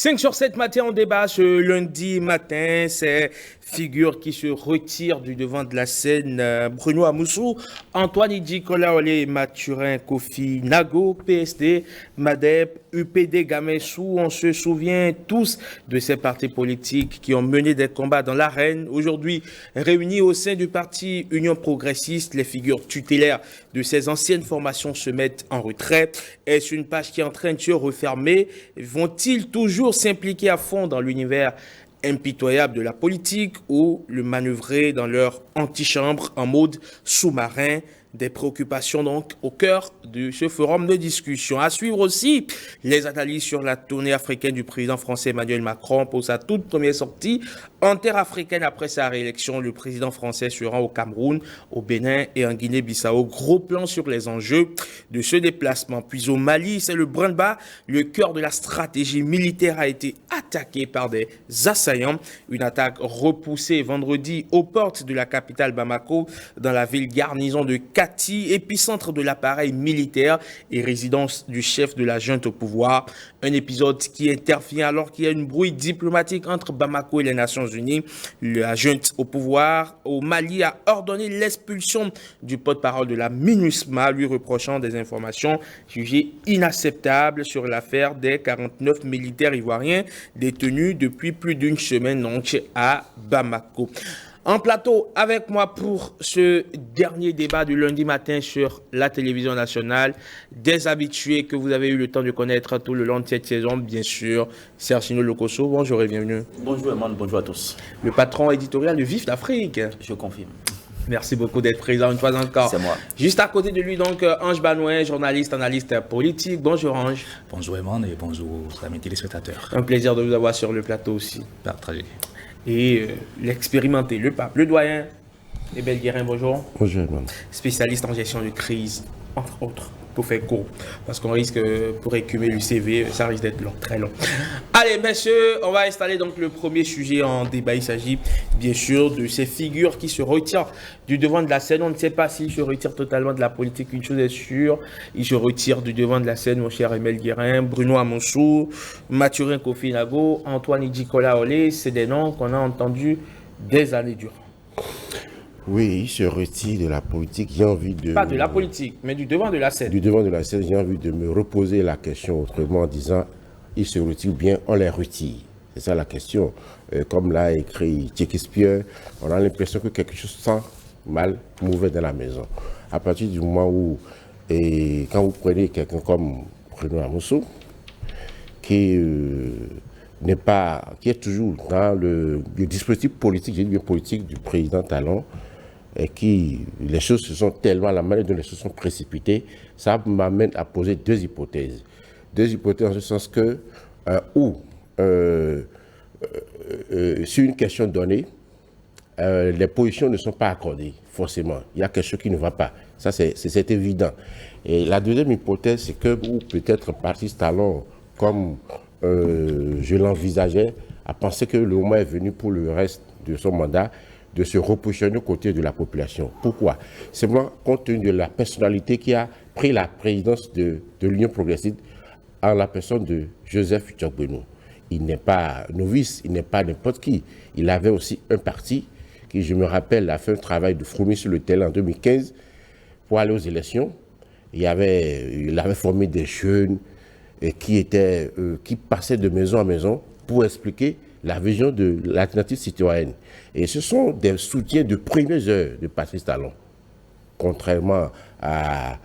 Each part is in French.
5 sur 7 matin, on débat ce lundi matin. C'est figures qui se retirent du devant de la scène. Bruno Amoussou, Antoine Idjikola Olé, Mathurin Kofi Nago, PSD, MADEP, UPD Gamessou. On se souvient tous de ces partis politiques qui ont mené des combats dans l'arène. Aujourd'hui, réunis au sein du parti Union Progressiste, les figures tutélaires de ces anciennes formations se mettent en retrait. Est-ce une page qui est en train de se refermer? Vont-ils toujours s'impliquer à fond dans l'univers impitoyable de la politique ou le manœuvrer dans leur antichambre en mode sous-marin? Des préoccupations donc au cœur de ce forum de discussion. À suivre aussi les analyses sur la tournée africaine du président français Emmanuel Macron pour sa toute première sortie en terre africaine après sa réélection. Le président français se rend au Cameroun, au Bénin et en Guinée-Bissau. Gros plan sur les enjeux de ce déplacement. Puis au Mali, c'est le bras-de-bas. Le cœur de la stratégie militaire a été attaqué par des assaillants. Une attaque repoussée vendredi aux portes de la capitale Bamako, dans la ville garnison de Kati, épicentre de l'appareil militaire et résidence du chef de la junte au pouvoir. Un épisode qui intervient alors qu'il y a une brouille diplomatique entre Bamako et les Nations Unies. La junte au pouvoir au Mali a ordonné l'expulsion du porte-parole de la MINUSMA, lui reprochant des informations jugées inacceptables sur l'affaire des 49 militaires ivoiriens détenus depuis plus d'une semaine donc à Bamako. En plateau avec moi pour ce dernier débat du lundi matin sur la télévision nationale, des habitués que vous avez eu le temps de connaître tout le long de cette saison, bien sûr, Sergino Lokoso, bonjour et bienvenue. Bonjour Eman, bonjour à tous. Le patron éditorial de Vif d'Afrique. Je confirme. Merci beaucoup d'être présent une fois encore. C'est moi. Juste à côté de lui, donc, Ange Banouin, journaliste, analyste politique. Bonjour Ange. Bonjour Eman et bonjour aux amis téléspectateurs. Un plaisir de vous avoir sur le plateau aussi. Partagez. Et l'expérimenté, le pape, le doyen, Ebel Guérin, bonjour. Bonjour, Eman. Spécialiste en gestion de crise, entre autres, pour faire court, parce qu'on risque, pour écumer le CV, ça risque d'être long, très long. Allez, messieurs, on va installer donc le premier sujet en débat. Il s'agit bien sûr de ces figures qui se retirent du devant de la scène. On ne sait pas s'ils se retirent totalement de la politique, une chose est sûre, ils se retirent du devant de la scène, mon cher Emel Guérin, Bruno Amoussou, Mathurin Kofi Nago, Antoine Idjikola Olé, c'est des noms qu'on a entendus des années durant. Oui, il se retire de la politique. J'ai envie de... Pas de la politique, mais du devant de la scène. Du devant de la scène, j'ai envie de me reposer la question autrement en disant, il se retire ou bien on les retire. C'est ça la question. Comme l'a écrit Shakespeare, on a l'impression que quelque chose sent mal, mauvais dans la maison. À partir du moment où, quand vous prenez quelqu'un comme Bruno Amoussou, qui est toujours dans le dispositif politique, j'ai dit bien politique, du président Talon, et les choses se sont tellement, la manière dont les choses sont précipitées, ça m'amène à poser deux hypothèses. Deux hypothèses en ce sens que, sur une question donnée, les positions ne sont pas accordées, forcément. Il y a quelque chose qui ne va pas. Ça, c'est évident. Et la deuxième hypothèse, c'est que, ou peut-être Patrice Talon, comme je l'envisageais, a pensé que le moment est venu pour le reste de son mandat de se repositionner aux côtés de la population. Pourquoi? Simplement compte tenu de la personnalité qui a pris la présidence de l'Union progressiste en la personne de Joseph Tchokbenou. Il n'est pas novice, il n'est pas n'importe qui. Il avait aussi un parti qui, je me rappelle, a fait un travail de fourmi sur le terrain en 2015 pour aller aux élections. Il avait formé des jeunes qui passaient de maison en maison pour expliquer la vision de l'alternative citoyenne. Et ce sont des soutiens de premières heures de Patrice Talon, contrairement à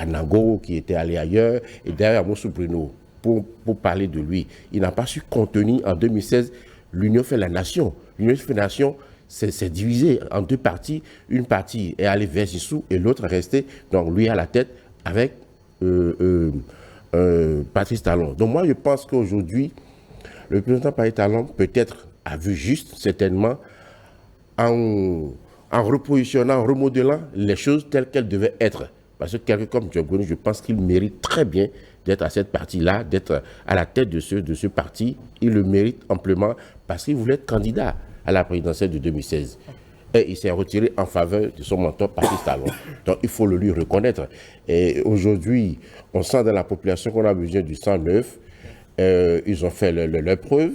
Nago qui était allé ailleurs, et derrière Moussou Bruno, pour parler de lui. Il n'a pas su contenir en 2016 l'Union fait la nation. L'Union fait la nation s'est divisée en deux parties. Une partie est allée vers Sissou et l'autre est restée, donc lui à la tête, avec Patrice Talon. Donc moi je pense qu'aujourd'hui, le président Patrice Talon peut-être a vu juste, certainement, en repositionnant, en remodelant les choses telles qu'elles devaient être. Parce que quelqu'un comme Djogoni, je pense qu'il mérite très bien d'être à cette partie-là, d'être à la tête de ce parti. Il le mérite amplement parce qu'il voulait être candidat à la présidentielle de 2016. Et il s'est retiré en faveur de son mentor, Patrice Talon. Donc il faut le lui reconnaître. Et aujourd'hui, on sent dans la population qu'on a besoin du sang neuf. Ils ont fait leur preuve.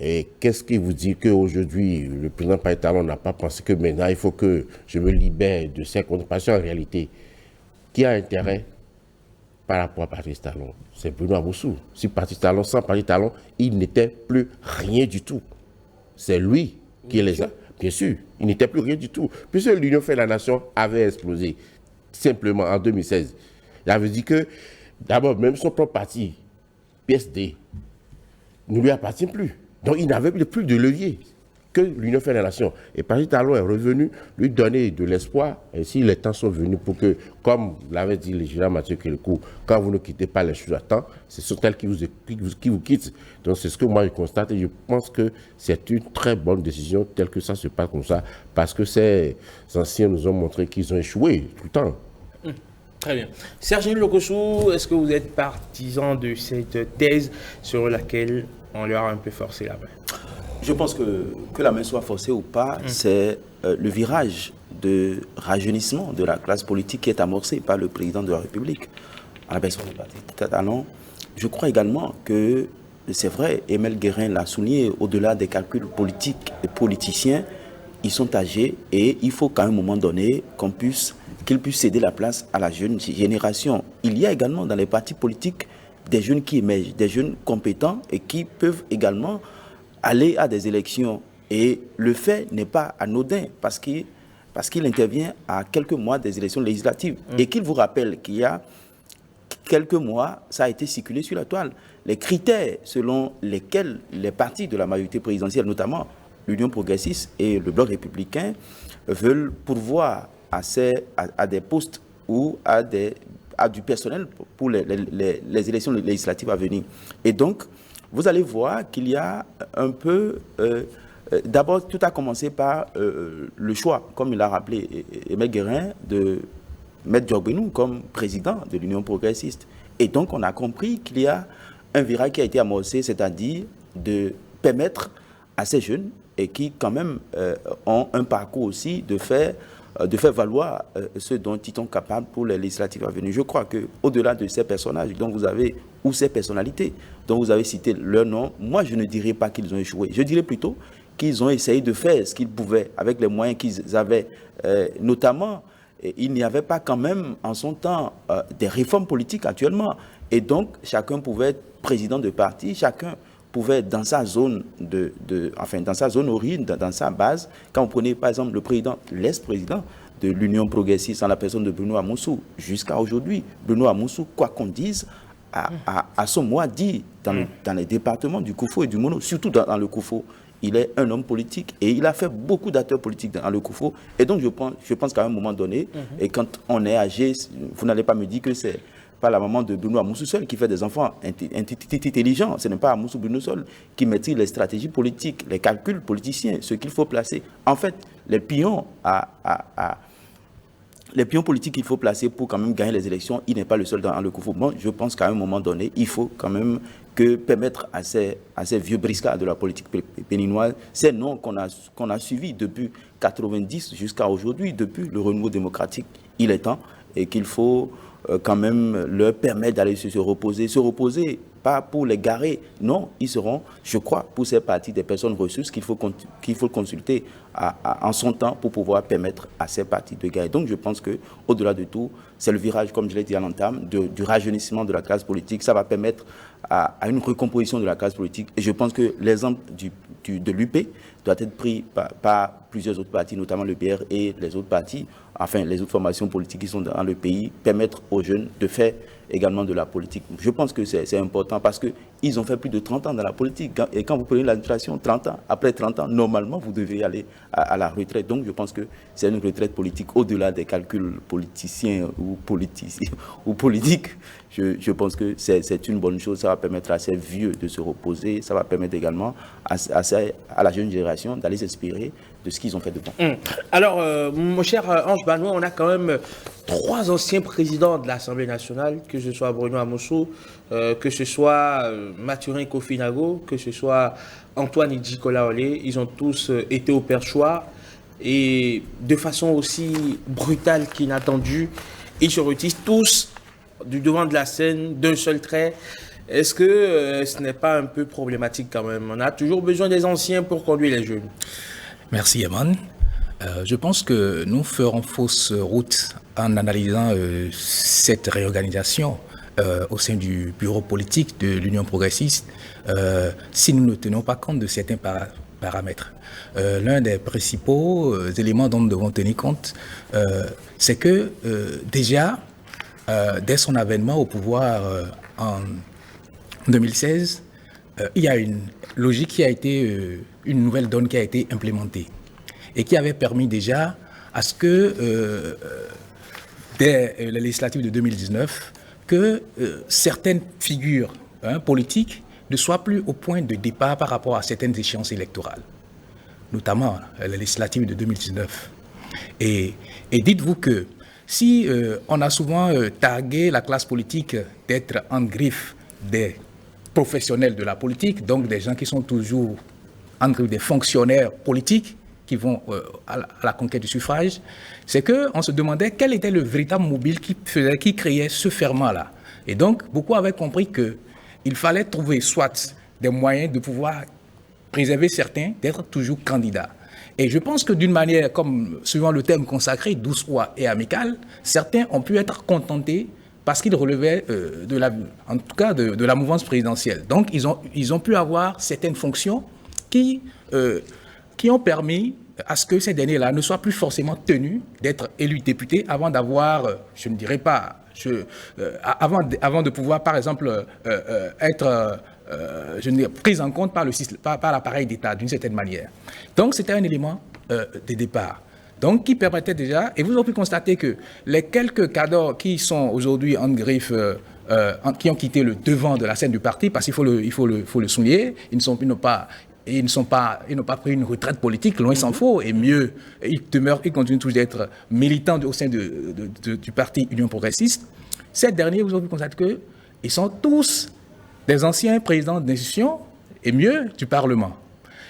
Et qu'est-ce qui vous dit qu'aujourd'hui, le président Patrice Talon n'a pas pensé que maintenant, il faut que je me libère de ces comptes? Parce qu'en réalité, qui a intérêt par rapport à Patrice Talon? C'est Bruno Amoussou. Si Patrice Talon, sans Patrice Talon, il n'était plus rien du tout. C'est lui qui les a. Bien sûr, il n'était plus rien du tout. Puisque l'Union fait la nation avait explosé, simplement en 2016. Il avait dit que, d'abord, même son propre parti, PSD, ne lui appartient plus. Donc, il n'avait plus de levier que l'Union fait la nation. Et Patrice Talon est revenu lui donner de l'espoir. Et si les temps sont venus pour que, comme l'avait dit le général Mathieu Kélékou, quand vous ne quittez pas les choses à temps, ce sont elles qui vous quittent. Donc, c'est ce que moi je constate et je pense que c'est une très bonne décision telle que ça se passe comme ça, parce que ces anciens nous ont montré qu'ils ont échoué tout le temps. Très bien. Serge Lokossou, est-ce que vous êtes partisan de cette thèse sur laquelle on leur a un peu forcé la main? Je pense que la main soit forcée ou pas, c'est le virage de rajeunissement de la classe politique qui est amorcé par le président de la République. À la personne de Patrice Talon, je crois également que, c'est vrai, Emile Guérin l'a souligné, au-delà des calculs politiques et politiciens, ils sont âgés et il faut qu'à un moment donné, qu'ils puissent céder la place à la jeune génération. Il y a également dans les partis politiques des jeunes qui émergent, des jeunes compétents et qui peuvent également aller à des élections. Et le fait n'est pas anodin parce qu'il intervient à quelques mois des élections législatives. Et qu'il vous rappelle qu'il y a quelques mois, ça a été circulé sur la toile. Les critères selon lesquels les partis de la majorité présidentielle, notamment l'Union progressiste et le Bloc républicain, veulent pourvoir à des postes ou à du personnel pour les élections législatives à venir. Et donc, vous allez voir qu'il y a un peu... D'abord, tout a commencé par le choix, comme il l'a rappelé Emile Guérin, de mettre Diogbenou comme président de l'Union progressiste. Et donc, on a compris qu'il y a un virage qui a été amorcé, c'est-à-dire de permettre à ces jeunes, et qui quand même ont un parcours aussi, de faire valoir ce dont ils sont capables pour les législatives à venir. Je crois qu'au-delà de ces personnages dont vous avez, ou ces personnalités dont vous avez cité leur nom, moi je ne dirais pas qu'ils ont échoué. Je dirais plutôt qu'ils ont essayé de faire ce qu'ils pouvaient avec les moyens qu'ils avaient. Notamment, il n'y avait pas quand même en son temps des réformes politiques actuellement. Et donc, chacun pouvait être président de parti, chacun pouvait, dans sa zone dans sa zone origine, dans sa base, quand vous prenez par exemple le président, l'ex-président de l'Union progressiste en la personne de Bruno Amoussou, jusqu'à aujourd'hui, Bruno Amoussou, quoi qu'on dise, à son mot dit dans les départements du Koufo et du Mono, surtout dans le Koufo, il est un homme politique et il a fait beaucoup d'acteurs politiques dans le Koufo. Et donc je pense qu'à un moment donné, et quand on est âgé, vous n'allez pas me dire que c'est pas la maman de Bruno Amoussou seul qui fait des enfants intelligents. Ce n'est pas Amoussou Bruno seul qui maîtrise les stratégies politiques, les calculs politiciens, ce qu'il faut placer. En fait, les pions politiques qu'il faut placer pour quand même gagner les élections, il n'est pas le seul dans le Koufo. Bon, je pense qu'à un moment donné, il faut quand même permettre à ces vieux briscards de la politique béninoise, ces noms qu'on a suivis depuis 90 jusqu'à aujourd'hui, depuis le renouveau démocratique, il est temps et qu'il faut quand même leur permettre d'aller se reposer, pas pour les garer. Non, ils seront, je crois, pour ces partis des personnes ressources qu'il faut consulter en son temps pour pouvoir permettre à ces partis de gagner. Donc je pense qu'au-delà de tout, c'est le virage, comme je l'ai dit à l'entame, du rajeunissement de la classe politique. Ça va permettre à une recomposition de la classe politique. Et je pense que l'exemple de l'UP doit être pris par plusieurs autres partis, notamment le PR et les autres partis, enfin les autres formations politiques qui sont dans le pays, permettre aux jeunes de faire également de la politique. Je pense que c'est important parce qu'ils ont fait plus de 30 ans dans la politique. Et quand vous prenez l'administration, 30 ans, après 30 ans, normalement, vous devez aller à la retraite. Donc je pense que c'est une retraite politique au-delà des calculs politiciens ou politiques. Je pense que c'est une bonne chose. Ça va permettre à ces vieux de se reposer. Ça va permettre également à la jeune génération d'aller s'inspirer de ce qu'ils ont fait de bon. Alors, mon cher Ange Banois, on a quand même 3 anciens présidents de l'Assemblée nationale, que ce soit Bruno Amoussou, que ce soit Mathurin Kofi Nago, que ce soit Antoine Idji Kolaolé. Ils ont tous été au perchoir et de façon aussi brutale qu'inattendue, ils se retirent tous du devant de la scène d'un seul trait. Est-ce que ce n'est pas un peu problématique quand même? On a toujours besoin des anciens pour conduire les jeunes. Merci, Eman. Je pense que nous ferons fausse route en analysant cette réorganisation au sein du bureau politique de l'Union progressiste si nous ne tenons pas compte de certains paramètres. L'un des principaux éléments dont nous devons tenir compte, c'est que déjà, dès son avènement au pouvoir en 2016, il y a une logique qui a été, une nouvelle donne qui a été implémentée et qui avait permis déjà à ce que, dès les législatives de 2019, que certaines figures politiques ne soient plus au point de départ par rapport à certaines échéances électorales, notamment les législatives de 2019. Et dites-vous que si on a souvent targué la classe politique d'être en griffe des professionnels de la politique, donc des gens qui sont toujours en griffe des fonctionnaires politiques qui vont à la conquête du suffrage, c'est qu'on se demandait quel était le véritable mobile qui créait ce ferment-là. Et donc, beaucoup avaient compris qu'il fallait trouver soit des moyens de pouvoir préserver certains, d'être toujours candidats. Et je pense que d'une manière, comme suivant le thème consacré, douce et amicale, certains ont pu être contentés parce qu'ils relevaient en tout cas de la mouvance présidentielle. Donc, ils ont pu avoir certaines fonctions qui ont permis à ce que ces derniers-là ne soient plus forcément tenus d'être élus députés avant d'avoir, je ne dirais pas, avant de pouvoir, par exemple, être pris en compte par l'appareil d'État d'une certaine manière. Donc, c'était un élément de départ. Donc, qui permettait déjà, et vous avez pu constater que les quelques cadres qui sont aujourd'hui en griffe, qui ont quitté le devant de la scène du parti, parce qu'il faut le souligner, ils n'ont pas pris une retraite politique, loin s'en faut, et mieux, ils continuent toujours d'être militants au sein du parti Union progressiste. Ces derniers, vous avez pu constater qu'ils sont tous des anciens présidents d'institutions, et mieux, du Parlement.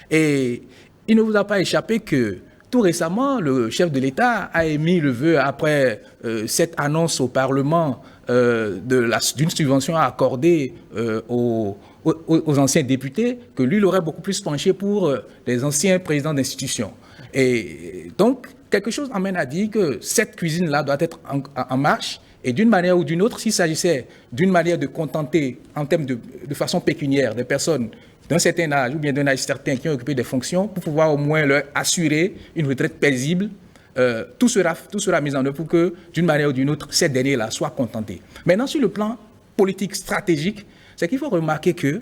Et il ne vous a pas échappé que tout récemment, le chef de l'État a émis le vœu, après cette annonce au Parlement d'une subvention à accorder aux anciens députés, que lui, il aurait beaucoup plus penché pour les anciens présidents d'institutions. Et donc, quelque chose amène à dire que cette cuisine-là doit être en marche, et d'une manière ou d'une autre, s'il s'agissait d'une manière de contenter, en termes de façon pécuniaire, des personnes d'un certain âge ou bien d'un âge certain qui ont occupé des fonctions, pour pouvoir au moins leur assurer une retraite paisible, tout sera mis en œuvre pour que, d'une manière ou d'une autre, ces derniers-là soient contentés. Maintenant, sur le plan politique stratégique, c'est qu'il faut remarquer que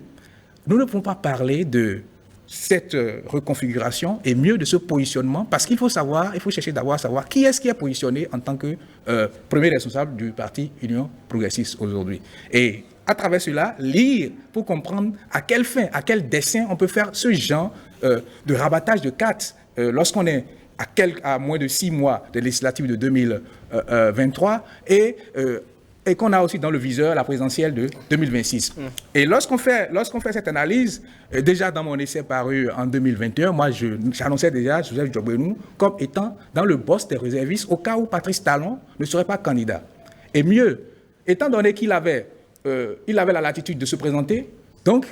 nous ne pouvons pas parler de cette reconfiguration et mieux de ce positionnement, parce qu'il faut chercher d'abord à savoir qui est-ce qui est positionné en tant que premier responsable du parti Union progressiste aujourd'hui. Et à travers cela, lire pour comprendre à quelle fin, à quel dessein on peut faire ce genre de rabattage de cartes lorsqu'on est à moins de 6 mois des législatives de 2023 et qu'on a aussi dans le viseur la présidentielle de 2026. Et lorsqu'on fait cette analyse, déjà dans mon essai paru en 2021, moi j'annonçais déjà Joseph Djogbenou comme étant dans le boss des réservistes au cas où Patrice Talon ne serait pas candidat. Et mieux, étant donné qu'il avait la latitude de se présenter, donc,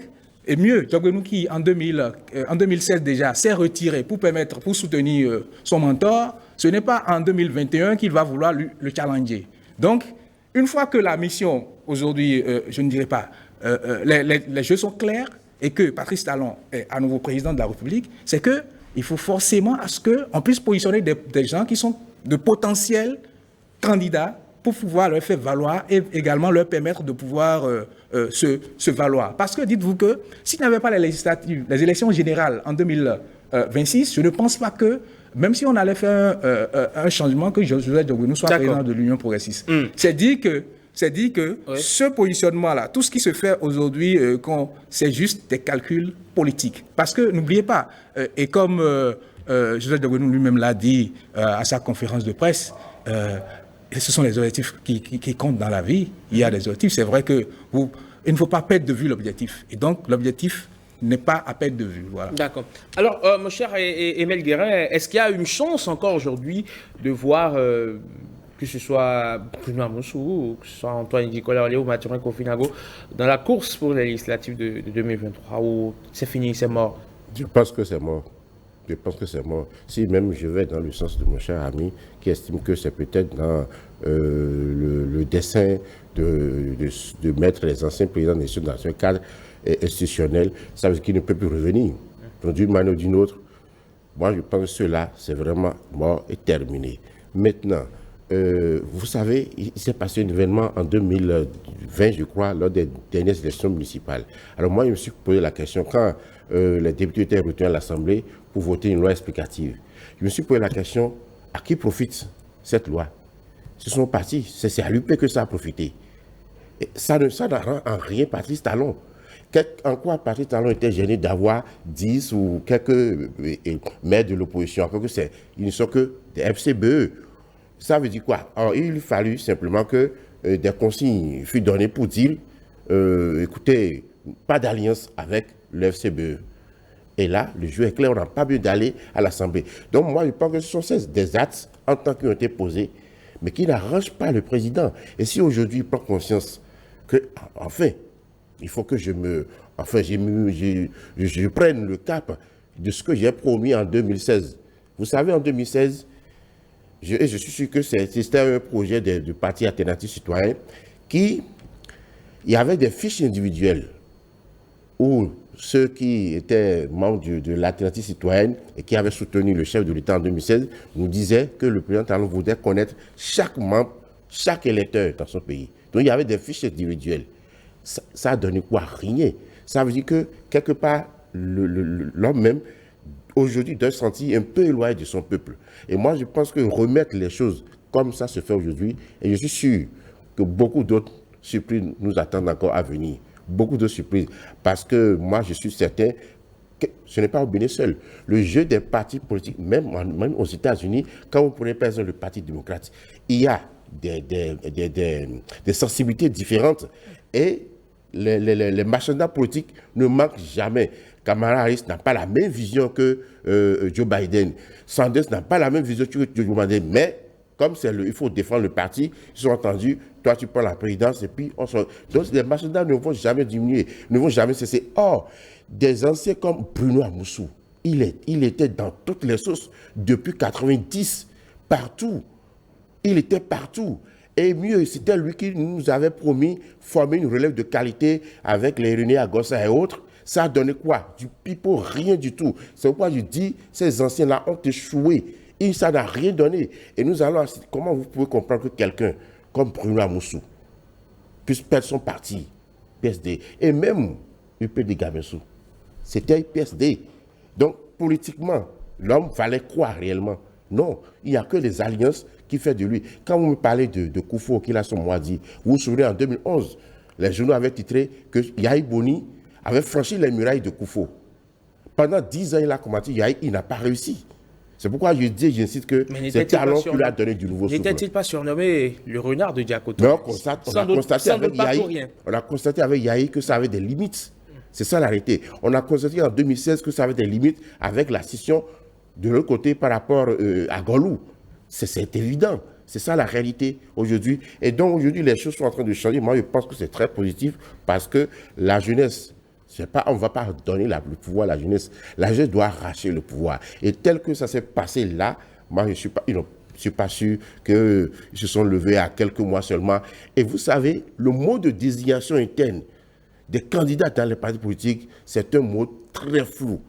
et mieux, Djogbenou qui en 2016 déjà s'est retiré pour soutenir son mentor, ce n'est pas en 2021 qu'il va vouloir le challenger. Donc, une fois que la mission, aujourd'hui, je ne dirais pas, les jeux sont clairs et que Patrice Talon est à nouveau président de la République, c'est qu'il faut forcément à ce qu'on puisse positionner des gens qui sont de potentiels candidats pour pouvoir leur faire valoir et également leur permettre de pouvoir se valoir. Parce que dites-vous que s'il n'y avait pas les élections générales en 2026, je ne pense pas que, même si on allait faire un changement, que Joseph Djogbenou soit président de l'Union progressiste. C'est dit que oui, ce positionnement-là, tout ce qui se fait aujourd'hui, c'est juste des calculs politiques. Parce que n'oubliez pas, et comme Joseph Djogbenou lui-même l'a dit à sa conférence de presse, ce sont les objectifs qui comptent dans la vie. Il y a des objectifs. C'est vrai qu'il ne faut pas perdre de vue l'objectif. Et donc, l'objectif n'est pas à perdre de vue. Voilà. D'accord. Alors, mon cher Emile Guérin, est-ce qu'il y a une chance encore aujourd'hui de voir que ce soit Bruno Amoussou, ou que ce soit Antoine Nicolas ou Mathurin Kofi Nago, dans la course pour les législatives de 2023, où c'est fini, c'est mort? Je pense que c'est mort. Je pense que c'est mort. Si même je vais dans le sens de mon cher ami qui estime que c'est peut-être dans le dessein de mettre les anciens présidents de nations dans un cadre institutionnel, ça veut dire qu'il ne peut plus revenir. Donc d'une manière ou d'une autre, moi je pense que cela, c'est vraiment mort et terminé. Maintenant, vous savez, il s'est passé un événement en 2020, je crois, lors des dernières élections municipales. Alors moi, je me suis posé la question, quand les députés étaient retenus à l'Assemblée pour voter une loi explicative, je me suis posé la question, à qui profite cette loi? Ce sont partis, c'est à l'UP que ça a profité. Et ça n'a rend en rien Patrice Talon. En quoi Patrice Talon était gêné d'avoir 10 ou quelques maires de l'opposition, alors que ils ne sont que des FCBE. Ça veut dire quoi? Alors, il fallut simplement que des consignes furent données pour dire, écoutez, pas d'alliance avec le FCBE. Et là, le jeu est clair, on n'a pas besoin d'aller à l'Assemblée. Donc moi, je pense que ce sont des actes en tant qu'ils ont été posés, mais qui n'arrangent pas le président. Et si aujourd'hui, il prend conscience que, enfin, il faut que je prenne le cap de ce que j'ai promis en 2016. Vous savez, en 2016, je suis sûr que c'était un projet de parti alternatif citoyen il y avait des fiches individuelles où ceux qui étaient membres de l'alternative citoyenne et qui avaient soutenu le chef de l'État en 2016 nous disaient que le président Talon voulait connaître chaque membre, chaque électeur dans son pays. Donc il y avait des fiches individuelles. Ça a donné quoi? Rien. Ça veut dire que quelque part, l'homme même, aujourd'hui, doit se sentir un peu éloigné de son peuple. Et moi, je pense que remettre les choses comme ça se fait aujourd'hui, et je suis sûr que beaucoup d'autres surprises nous attendent encore à venir. Beaucoup de surprises. Parce que moi, je suis certain que ce n'est pas au Bénin seul. Le jeu des partis politiques, même aux États-Unis, quand vous prenez par exemple le Parti démocrate, il y a des sensibilités différentes. Et les marchands politiques ne manquent jamais. Kamala Harris n'a pas la même vision que Joe Biden. Sanders n'a pas la même vision que Joe Biden. Mais comme il faut défendre le parti, ils sont entendus, toi tu prends la présidence et puis on se... Donc les marchands ne vont jamais diminuer, ne vont jamais cesser. Or, des anciens comme Bruno Amoussou, il était dans toutes les sources depuis 90, partout. Il était partout. Et mieux, c'était lui qui nous avait promis former une relève de qualité avec les René Agossa et autres. Ça a donné quoi? Du pipeau, rien du tout. C'est pourquoi je dis, ces anciens-là ont échoué. Et ça n'a rien donné. Et nous allons... Comment vous pouvez comprendre que quelqu'un comme Bruno Amoussou puisse perdre son parti, PSD, et même UPD Gamessou, c'était PSD. Donc, politiquement, l'homme fallait croire réellement. Non, il n'y a que les alliances qui fait de lui. Quand vous me parlez de Koufo, qu'il a son mois dit, vous vous souvenez, en 2011, les journaux avaient titré que Yahi Boni avait franchi les murailles de Koufo. Pendant 10 ans, il a combattu Yahi, il n'a pas réussi. C'est pourquoi j'insiste que c'est Talon qui lui a donné du nouveau souffle. N'était-il pas surnommé le renard de Diakoto? Non, on a constaté avec Yahi que ça avait des limites. C'est ça la réalité. On a constaté en 2016 que ça avait des limites avec la scission de l'autre côté par rapport à Golou. C'est évident. C'est ça la réalité aujourd'hui. Et donc aujourd'hui, les choses sont en train de changer. Moi, je pense que c'est très positif parce que la jeunesse, on ne va pas donner le pouvoir à la jeunesse. La jeunesse doit arracher le pouvoir. Et tel que ça s'est passé là, moi, je ne suis pas sûr qu'ils se sont levés à quelques mois seulement. Et vous savez, le mot de désignation interne des candidats dans les partis politiques, c'est un mot très flou.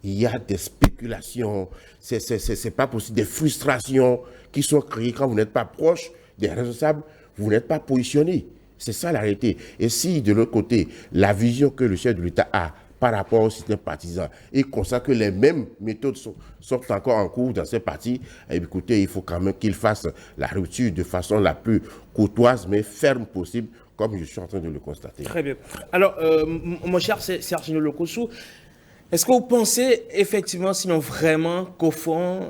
Il y a des spéculations, c'est pas possible, des frustrations qui sont créées quand vous n'êtes pas proche des responsables, vous n'êtes pas positionné. C'est ça la réalité. Et si de l'autre côté, la vision que le chef de l'État a par rapport au système partisan, et constate que les mêmes méthodes sont encore en cours dans ces partis, eh, écoutez, il faut quand même qu'il fasse la rupture de façon la plus courtoise mais ferme possible, comme je suis en train de le constater. Très bien. Alors, mon cher Sergino Lokossou, est-ce que vous pensez effectivement, sinon vraiment, qu'au fond,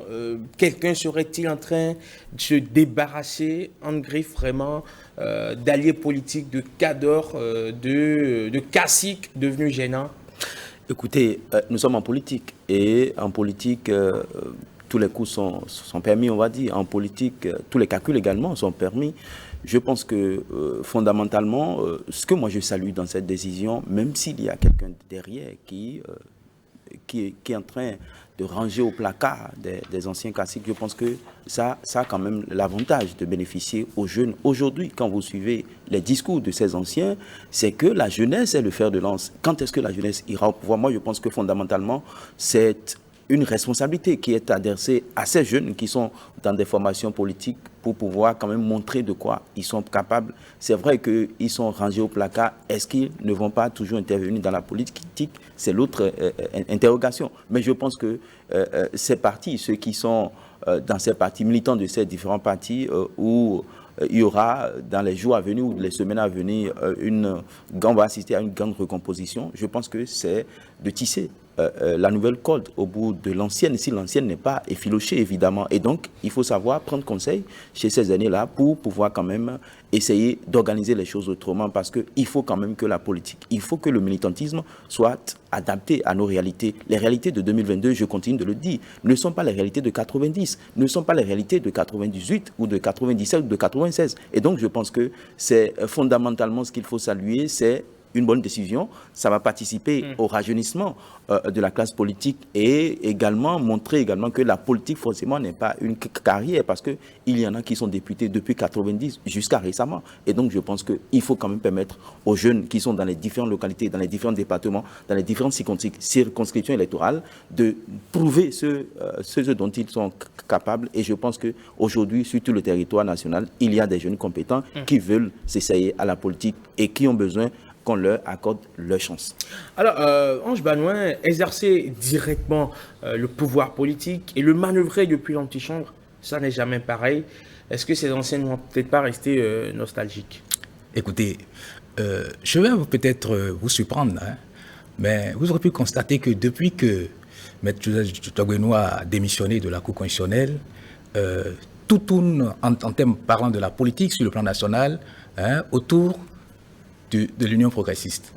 quelqu'un serait-il en train de se débarrasser, en griffe vraiment, d'alliés politiques, de cadors, de caciques devenus gênants? Écoutez, nous sommes en politique. Et en politique, tous les coups sont permis, on va dire. En politique, tous les calculs également sont permis. Je pense que fondamentalement, ce que moi je salue dans cette décision, même s'il y a quelqu'un derrière qui est en train de ranger au placard des anciens classiques, je pense que ça a quand même l'avantage de bénéficier aux jeunes. Aujourd'hui, quand vous suivez les discours de ces anciens, c'est que la jeunesse est le fer de lance. Quand est-ce que la jeunesse ira au pouvoir? Moi, je pense que fondamentalement, c'est une responsabilité qui est adressée à ces jeunes qui sont dans des formations politiques pour pouvoir quand même montrer de quoi ils sont capables. C'est vrai qu'ils sont rangés au placard. Est-ce qu'ils ne vont pas toujours intervenir dans la politique? C'est l'autre interrogation. Mais je pense que ces partis, ceux qui sont dans ces partis, militants de ces différents partis, où il y aura dans les jours à venir ou les semaines à venir, on va assister à une grande recomposition. Je pense que c'est de tisser la nouvelle corde au bout de l'ancienne, si l'ancienne n'est pas effilochée, évidemment. Et donc, il faut savoir prendre conseil chez ces années-là pour pouvoir quand même essayer d'organiser les choses autrement, parce qu'il faut quand même que la politique, il faut que le militantisme soit adapté à nos réalités. Les réalités de 2022, je continue de le dire, ne sont pas les réalités de 90, ne sont pas les réalités de 98 ou de 97 ou de 96. Et donc, je pense que c'est fondamentalement ce qu'il faut saluer, c'est une bonne décision. Ça va participer au rajeunissement de la classe politique et également montrer également que la politique forcément n'est pas une carrière, parce qu'il y en a qui sont députés depuis 90 jusqu'à récemment. Et donc je pense qu'il faut quand même permettre aux jeunes qui sont dans les différentes localités, dans les différents départements, dans les différentes circonscriptions électorales de prouver ce dont ils sont capables. Et je pense qu'aujourd'hui, sur tout le territoire national, il y a des jeunes compétents qui veulent s'essayer à la politique et qui ont besoin qu'on leur accorde leur chance. Alors, Ange Banouin, exercer directement le pouvoir politique et le manœuvrer depuis l'antichambre, ça n'est jamais pareil. Est-ce que ces anciens ne vont peut-être pas rester nostalgiques? Écoutez, je vais peut-être vous surprendre, hein, mais vous aurez pu constater que depuis que M. Togwenoua a démissionné de la Cour constitutionnelle, tout tourne en termes parlant de la politique sur le plan national, hein, autour de l'Union progressiste.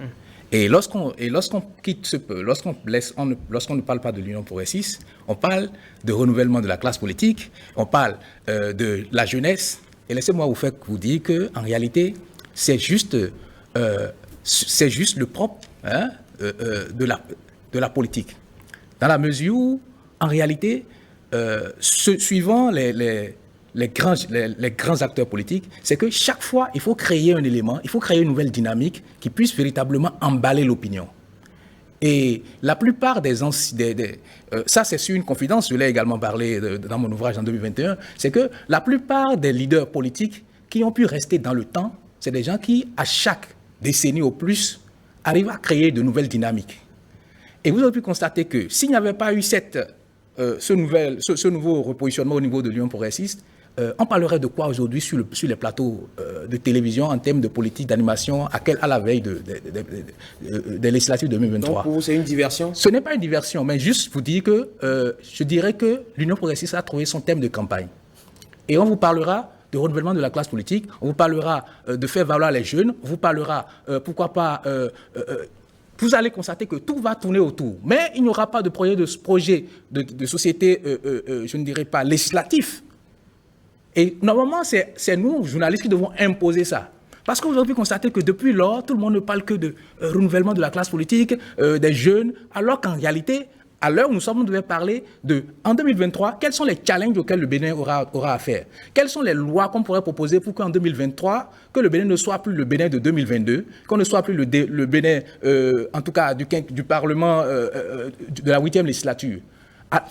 Et lorsqu'on ne parle pas de l'Union progressiste, on parle de renouvellement de la classe politique, on parle de la jeunesse. Et laissez-moi vous dire qu'en réalité, c'est juste le propre, hein, de la politique. Dans la mesure où, en réalité, suivant les grands acteurs politiques, c'est que chaque fois, il faut créer un élément, il faut créer une nouvelle dynamique qui puisse véritablement emballer l'opinion. Et la plupart ça c'est sur une confidence, je l'ai également parlé dans mon ouvrage en 2021, c'est que la plupart des leaders politiques qui ont pu rester dans le temps, c'est des gens qui, à chaque décennie au plus, arrivent à créer de nouvelles dynamiques. Et vous avez pu constater que s'il n'y avait pas eu ce nouveau repositionnement au niveau de l'Union progressiste, on parlerait de quoi aujourd'hui sur les plateaux de télévision en termes de politique d'animation à la veille des législatives de 2023? Donc pour vous, c'est une diversion? Ce n'est pas une diversion, mais juste vous dire que je dirais que l'Union progressiste a trouvé son thème de campagne. Et on vous parlera de renouvellement de la classe politique, on vous parlera de faire valoir les jeunes, on vous parlera, pourquoi pas... vous allez constater que tout va tourner autour. Mais il n'y aura pas de projet de société, je ne dirais pas législatif. Et normalement, c'est nous, journalistes, qui devons imposer ça. Parce que vous avez pu constater que depuis lors, tout le monde ne parle que de renouvellement de la classe politique, des jeunes, alors qu'en réalité, à l'heure où nous sommes, on devait parler en 2023, quels sont les challenges auxquels le Bénin aura à faire? Quelles sont les lois qu'on pourrait proposer pour qu'en 2023, que le Bénin ne soit plus le Bénin de 2022, qu'on ne soit plus le Bénin, en tout cas, du Parlement de la 8e législature?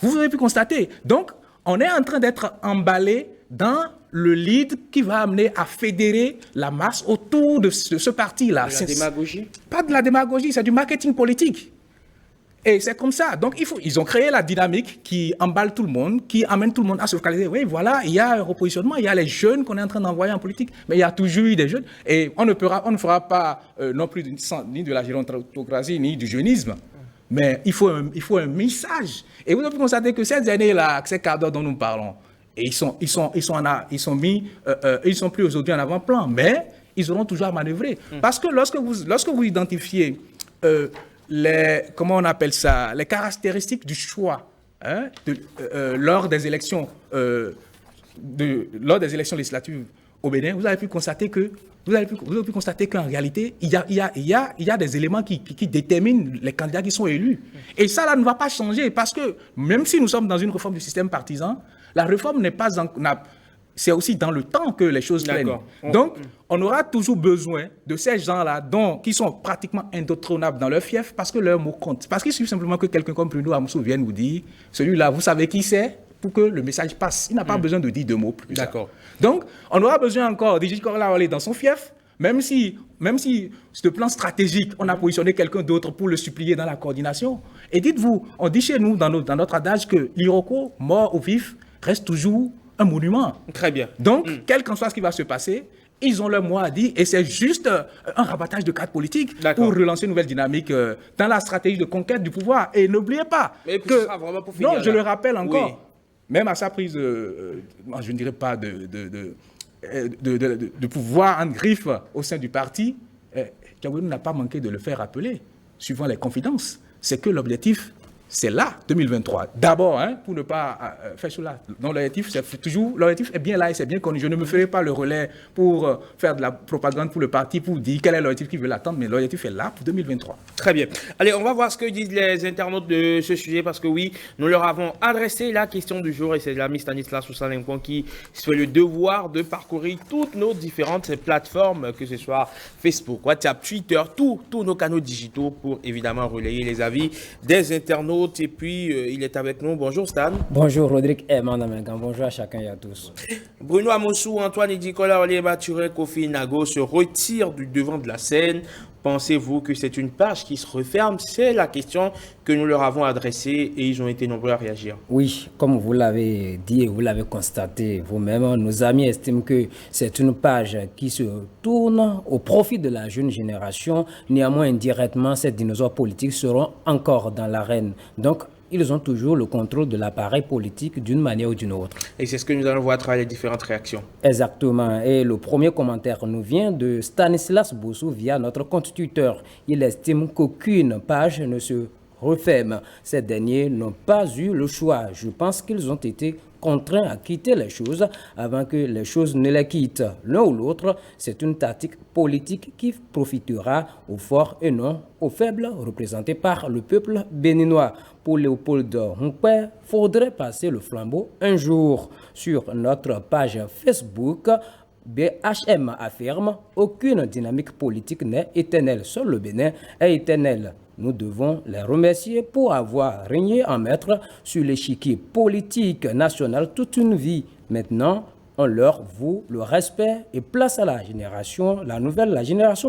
Vous avez pu constater. Donc, on est en train d'être emballé dans le lead qui va amener à fédérer la masse autour de ce parti-là. De la démagogie? Pas de la démagogie, c'est du marketing politique. Et c'est comme ça. Donc, ils ont créé la dynamique qui emballe tout le monde, qui amène tout le monde à se focaliser. Oui, voilà, il y a un repositionnement, il y a les jeunes qu'on est en train d'envoyer en politique, mais il y a toujours eu des jeunes. Et on ne fera pas non plus ni de la gérontocratie, ni du jeunisme. Mais il faut un message. Et vous avez constaté que ces années-là, ces quarts d'heure dont nous parlons, et ils sont plus aujourd'hui en avant-plan, mais ils auront toujours à manœuvrer. Parce que lorsque vous identifiez comment on appelle ça, les caractéristiques du choix hein, lors des élections législatives au Bénin, vous avez pu constater qu'en réalité, il y a des éléments qui déterminent les candidats qui sont élus. Et ça, là, ne va pas changer parce que même si nous sommes dans une réforme du système partisan, la réforme n'est pas c'est aussi dans le temps que les choses prennent. Donc, on aura toujours besoin de ces gens-là qui sont pratiquement indoctrinables dans leur fief parce que leur mot compte. Parce qu'il suffit simplement que quelqu'un comme Bruno Amoussou vienne vous dire, celui-là, vous savez qui c'est, pour que le message passe. Il n'a pas besoin de dire 2 mots plus. D'accord. Donc, on aura besoin encore d'Idriss Korolaole dans son fief, même si sur le plan stratégique, on a positionné quelqu'un d'autre pour le supplier dans la coordination. Et dites-vous, on dit chez nous, dans notre adage, que l'Iroko, mort ou vif, reste toujours un monument. Très bien. Donc, quel qu'en soit ce qui va se passer, ils ont leur mot à dire et c'est juste un rabattage de cartes politiques pour relancer une nouvelle dynamique dans la stratégie de conquête du pouvoir. Et n'oubliez pas que... Ce sera vraiment pour finir, non, je le rappelle encore. Oui. Même à sa prise, je ne dirais pas de pouvoir en griffe au sein du parti, Diaboune n'a pas manqué de le faire rappeler, suivant les confidences. C'est que l'objectif, c'est là, 2023. D'abord, pour ne pas faire cela. Donc l'objectif est bien là et c'est bien connu. Je ne me ferai pas le relais pour faire de la propagande pour le parti, pour dire quel est l'objectif qui veut l'attendre, mais l'objectif est là pour 2023. Très bien. Allez, on va voir ce que disent les internautes de ce sujet, parce que oui, nous leur avons adressé la question du jour et c'est l'ami Stanislas Soussalenko qui se fait le devoir de parcourir toutes nos différentes plateformes, que ce soit Facebook, WhatsApp, Twitter, tous nos canaux digitaux pour évidemment relayer les avis des internautes. Et puis, il est avec nous. Bonjour Stan. Bonjour Rodrigue et Mandamegan. Bonjour à chacun et à tous. Bruno Amoussou, Antoine Nicolas, Olivier Mathurin, Kofi Nago se retirent du devant de la scène. Pensez-vous que c'est une page qui se referme? C'est la question que nous leur avons adressée et ils ont été nombreux à réagir. Oui, comme vous l'avez dit et vous l'avez constaté vous-même, nos amis estiment que c'est une page qui se tourne au profit de la jeune génération. Néanmoins, indirectement, ces dinosaures politiques seront encore dans l'arène. Donc, ils ont toujours le contrôle de l'appareil politique d'une manière ou d'une autre. Et c'est ce que nous allons voir à travers les différentes réactions. Exactement. Et le premier commentaire nous vient de Stanislas Bossou via notre compte Twitter. Il estime qu'aucune page ne se referme. Ces derniers n'ont pas eu le choix. Je pense qu'ils ont été contraints à quitter les choses avant que les choses ne les quittent. L'un ou l'autre, c'est une tactique politique qui profitera aux forts et non aux faibles représentés par le peuple béninois. Pour Léopold Humpé, faudrait passer le flambeau un jour. Sur notre page Facebook, BHM affirme « Aucune dynamique politique n'est éternelle. Seul le Bénin est éternel. » Nous devons les remercier pour avoir régné en maître sur l'échiquier politique national toute une vie. Maintenant, on leur voue le respect et place à la génération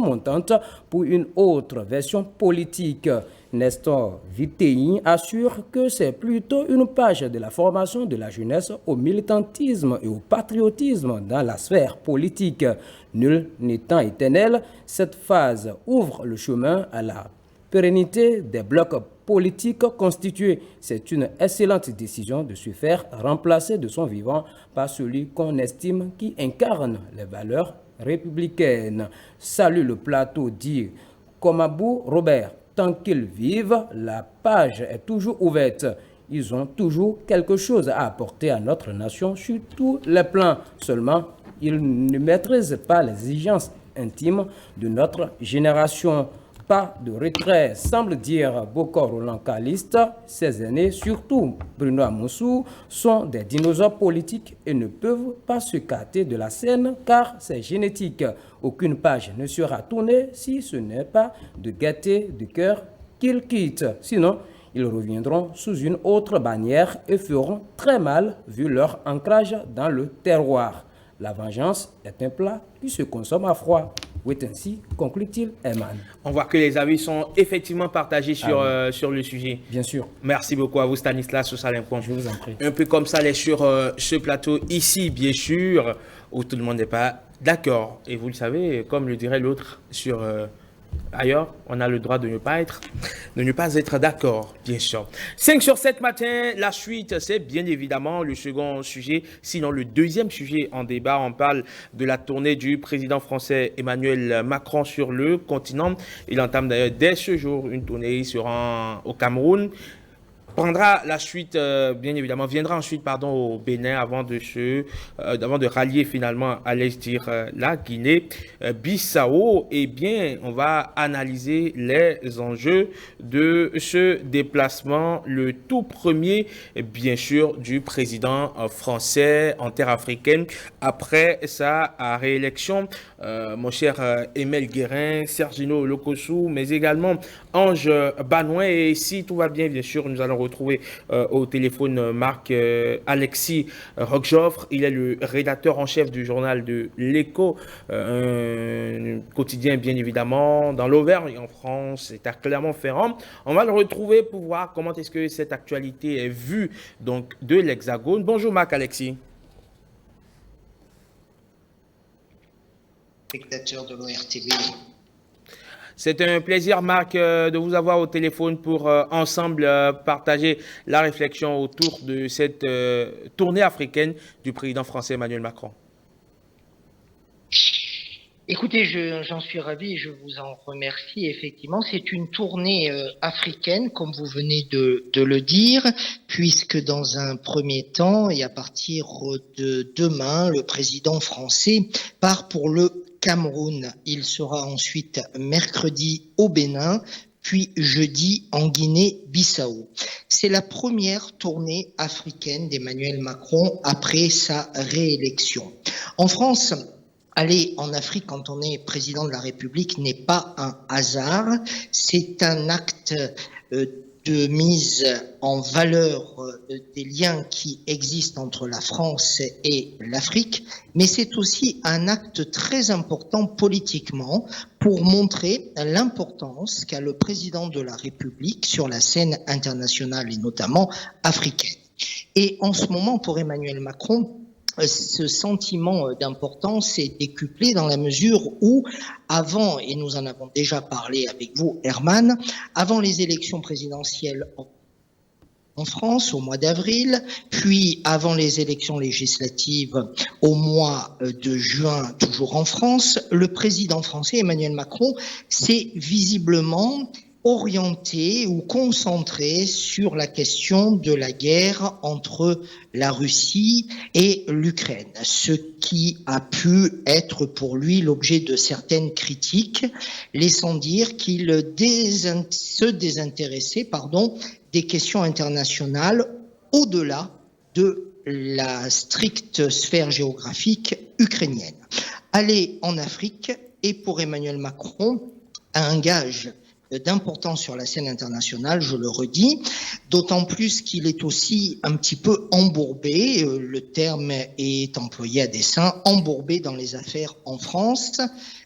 montante pour une autre version politique. Nestor Vitei assure que c'est plutôt une page de la formation de la jeunesse au militantisme et au patriotisme dans la sphère politique. Nul n'étant éternel, cette phase ouvre le chemin à la pérennité des blocs politiques constitués. C'est une excellente décision de se faire remplacer de son vivant par celui qu'on estime qui incarne les valeurs républicaines. Salut le plateau, dit Komabou Robert. Tant qu'ils vivent, la page est toujours ouverte. Ils ont toujours quelque chose à apporter à notre nation sur tous les plans. Seulement, ils ne maîtrisent pas les exigences intimes de notre génération. Pas de retrait, semble dire Bokor Roland Caliste. Ces aînés, surtout Bruno Amoussou, sont des dinosaures politiques et ne peuvent pas se capter de la scène car c'est génétique. Aucune page ne sera tournée si ce n'est pas de gaieté de cœur qu'ils quittent. Sinon, ils reviendront sous une autre bannière et feront très mal vu leur ancrage dans le terroir. La vengeance est un plat qui se consomme à froid. Oui, ainsi conclut-il, Eman. On voit que les avis sont effectivement partagés sur le sujet. Bien sûr. Merci beaucoup à vous, Stanislas Soussalenko. Je vous en prie. Un peu comme ça, les sur ce plateau ici, bien sûr, où tout le monde n'est pas d'accord. Et vous le savez, comme le dirait l'autre sur ailleurs, on a le droit de ne pas être d'accord, bien sûr. 5 sur 7 matin, la suite, c'est bien évidemment le second sujet, sinon le deuxième sujet en débat. On parle de la tournée du président français Emmanuel Macron sur le continent. Il entame d'ailleurs dès ce jour une tournée, il se rend au Cameroun. prendra la suite, bien évidemment, viendra ensuite, pardon, au Bénin avant de rallier finalement, allais-je dire, la Guinée-Bissau. Eh bien, on va analyser les enjeux de ce déplacement, le tout premier, bien sûr, du président français en terre africaine après sa réélection. Mon cher Emel Guérin, Sergino Lokossou, mais également Ange Banouin. Et si tout va bien, bien sûr, nous allons retrouver au téléphone Marc Alexis Roquejoffre. Il est le rédacteur en chef du journal de l'Écho, un quotidien bien évidemment dans l'Auvergne en France, c'est à Clermont-Ferrand. On va le retrouver pour voir comment est-ce que cette actualité est vue donc de l'Hexagone. Bonjour Marc Alexis. Spectateur de l'ORTB. C'est un plaisir, Marc, de vous avoir au téléphone pour ensemble partager la réflexion autour de cette tournée africaine du président français Emmanuel Macron. Écoutez, j'en suis ravi et je vous en remercie. Effectivement, c'est une tournée africaine, comme vous venez de le dire, puisque dans un premier temps, et à partir de demain, le président français part pour le Cameroun. Il sera ensuite mercredi au Bénin, puis jeudi en Guinée-Bissau. C'est la première tournée africaine d'Emmanuel Macron après sa réélection. En France, aller en Afrique quand on est président de la République n'est pas un hasard, c'est un acte de mise en valeur des liens qui existent entre la France et l'Afrique, mais c'est aussi un acte très important politiquement pour montrer l'importance qu'a le président de la République sur la scène internationale et notamment africaine. Et en ce moment, pour Emmanuel Macron, ce sentiment d'importance est décuplé dans la mesure où, avant, et nous en avons déjà parlé avec vous, Herman, avant les élections présidentielles en France au mois d'avril, puis avant les élections législatives au mois de juin, toujours en France, le président français Emmanuel Macron s'est visiblement orienté ou concentré sur la question de la guerre entre la Russie et l'Ukraine, ce qui a pu être pour lui l'objet de certaines critiques, laissant dire qu'il se désintéressait des questions internationales au-delà de la stricte sphère géographique ukrainienne. Aller en Afrique est pour Emmanuel Macron un gage d'importance sur la scène internationale, je le redis, d'autant plus qu'il est aussi un petit peu embourbé, le terme est employé à dessein, embourbé dans les affaires en France.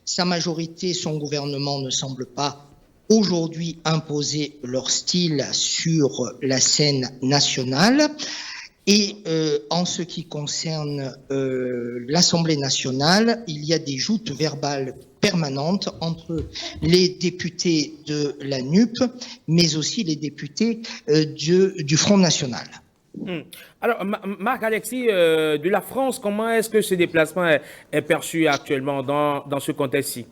Sa majorité, son gouvernement ne semble pas aujourd'hui imposer leur style sur la scène nationale. Et en ce qui concerne l'Assemblée nationale, il y a des joutes verbales permanentes entre les députés de la NUP, mais aussi les députés du Front National. Alors, Marc Alexis, de la France, comment est-ce que ce déplacement est perçu actuellement dans ce contexte-ci ?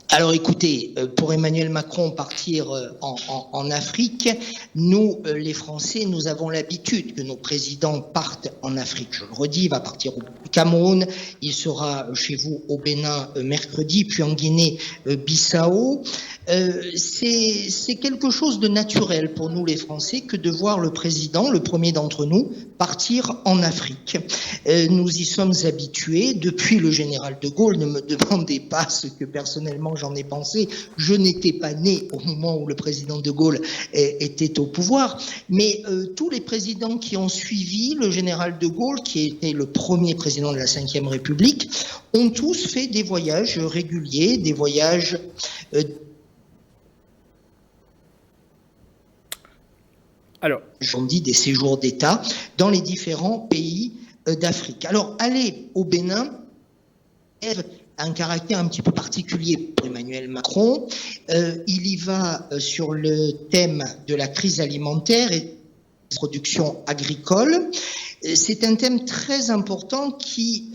Alors écoutez, pour Emmanuel Macron partir en Afrique, nous, les Français, nous avons l'habitude que nos présidents partent en Afrique. Je le redis, il va partir au Cameroun, il sera chez vous au Bénin mercredi, puis en Guinée-Bissau. C'est quelque chose de naturel pour nous les Français que de voir le président, le premier d'entre nous, partir en Afrique. Nous y sommes habitués depuis le général de Gaulle. Ne me demandez pas ce que personnellement j'en ai pensé. Je n'étais pas né au moment où le président de Gaulle était au pouvoir, mais tous les présidents qui ont suivi le général de Gaulle, qui était le premier président de la Ve République, ont tous fait des voyages réguliers, des voyages on dit des séjours d'État dans les différents pays d'Afrique. Alors, aller au Bénin a un caractère un petit peu particulier pour Emmanuel Macron. Il y va sur le thème de la crise alimentaire et de la production agricole. C'est un thème très important qui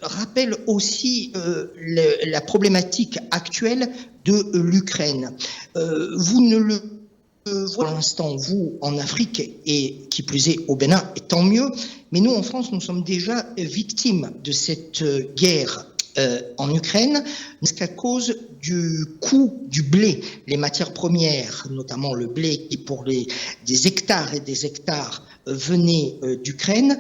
rappelle aussi la problématique actuelle de l'Ukraine. Vous ne le pour l'instant, vous, en Afrique, et qui plus est au Bénin, et tant mieux, mais nous, en France, nous sommes déjà victimes de cette guerre en Ukraine, qu'à cause du coût du blé, les matières premières, notamment le blé qui pour des hectares et des hectares venaient d'Ukraine,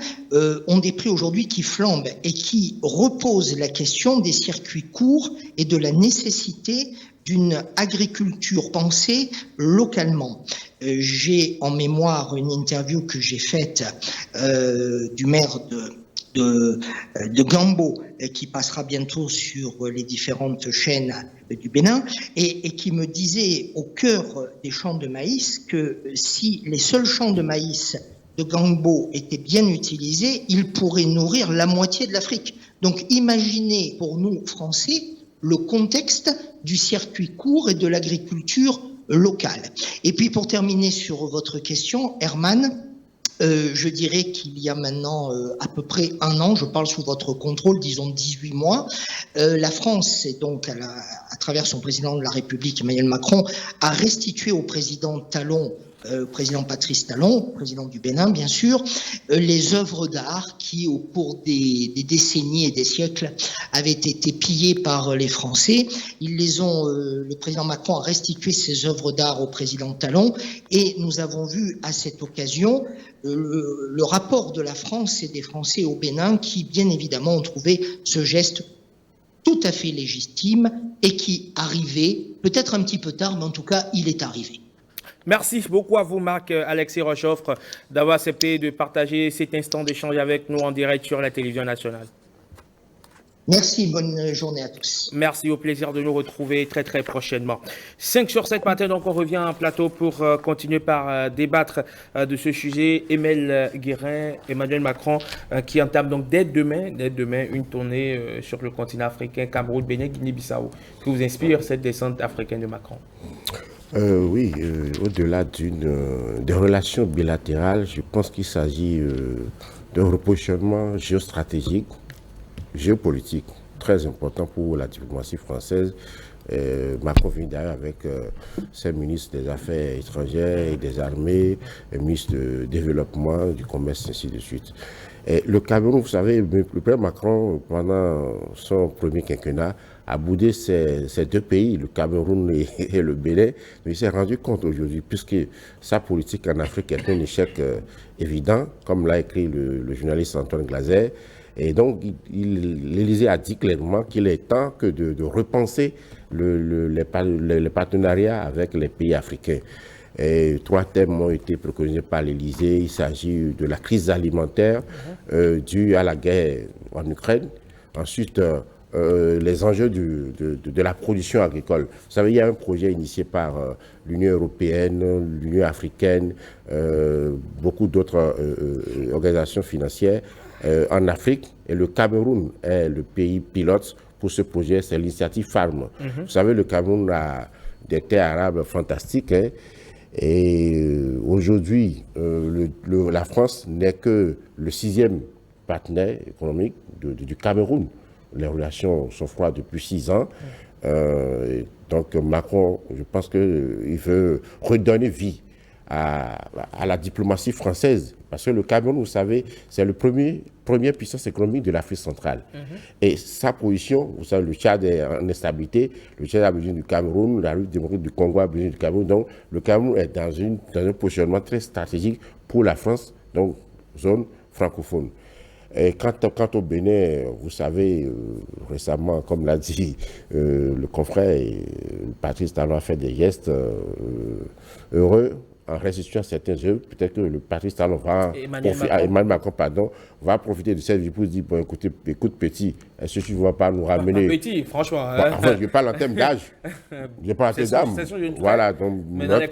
ont des prix aujourd'hui qui flambent et qui reposent la question des circuits courts et de la nécessité d'une agriculture pensée localement. J'ai en mémoire une interview que j'ai faite du maire de Gambo, qui passera bientôt sur les différentes chaînes du Bénin, et qui me disait au cœur des champs de maïs que si les seuls champs de maïs de Gambo étaient bien utilisés, ils pourraient nourrir la moitié de l'Afrique. Donc imaginez pour nous, Français, le contexte du circuit court et de l'agriculture locale. Et puis pour terminer sur votre question, Herman, je dirais qu'il y a maintenant à peu près 1 an, je parle sous votre contrôle, disons 18 mois, la France, et donc à travers son président de la République, Emmanuel Macron, a restitué au président Talon, président Patrice Talon, président du Bénin bien sûr, les œuvres d'art qui au cours des décennies et des siècles avaient été pillées par les Français. Ils les ont, le président Macron a restitué ces œuvres d'art au président Talon, et nous avons vu à cette occasion le rapport de la France et des Français au Bénin qui bien évidemment ont trouvé ce geste tout à fait légitime et qui arrivait, peut-être un petit peu tard, mais en tout cas il est arrivé. Merci beaucoup à vous, Marc-Alexis Rochoffre, d'avoir accepté de partager cet instant d'échange avec nous en direct sur la télévision nationale. Merci, bonne journée à tous. Merci, au plaisir de nous retrouver très très prochainement. 5 sur 7 matin, donc on revient en plateau pour continuer par débattre de ce sujet. Emmanuel Macron qui entame donc dès demain une tournée sur le continent africain, Cameroun, Bénin, Guinée-Bissau. Que vous inspire cette descente africaine de Macron? Oui, au-delà des relations bilatérales, je pense qu'il s'agit d'un repositionnement géostratégique, géopolitique, très important pour la diplomatie française. Macron vient d'ailleurs avec ses ministres des Affaires étrangères et des armées, le ministre du Développement, du Commerce, ainsi de suite. Et le Cameroun, vous savez, le président Macron, pendant son premier quinquennat, a boudé ces 2 pays, le Cameroun et le Bénin, mais il s'est rendu compte aujourd'hui, puisque sa politique en Afrique est un échec évident, comme l'a écrit le journaliste Antoine Glaser. Et donc, l'Élysée a dit clairement qu'il est temps que de repenser les partenariats avec les pays africains. Et 3 thèmes ont été préconisés par l'Élysée. Il s'agit de la crise alimentaire due à la guerre en Ukraine. Ensuite, les enjeux de la production agricole. Vous savez, il y a un projet initié par l'Union européenne, l'Union africaine, beaucoup d'autres organisations financières en Afrique. Et le Cameroun est le pays pilote pour ce projet, c'est l'initiative Farm. Vous savez, le Cameroun a des terres arables fantastiques, hein, et aujourd'hui, la France n'est que le 6e partenaire économique du Cameroun. Les relations sont froides depuis 6 ans. Donc Macron, je pense qu'il veut redonner vie à la diplomatie française. Parce que le Cameroun, vous savez, c'est le première puissance économique de l'Afrique centrale. Et sa position, vous savez, le Tchad est en instabilité, le Tchad a besoin du Cameroun, la République démocratique du Congo a besoin du Cameroun. Donc le Cameroun est dans un positionnement très stratégique pour la France, donc zone francophone. Et quant au Bénin, vous savez, récemment, comme l'a dit le confrère, Patrice Talon a fait des gestes heureux en restituant certains jeux. Peut-être que le Patrice Talon Emmanuel Macron, va profiter de cette vie pour dire, bon, écoute petit, est-ce que tu ne vas pas nous ramener... Petit, franchement. Enfin, je parle en termes d'âge. Je parle en termes d'âme. Voilà, donc notre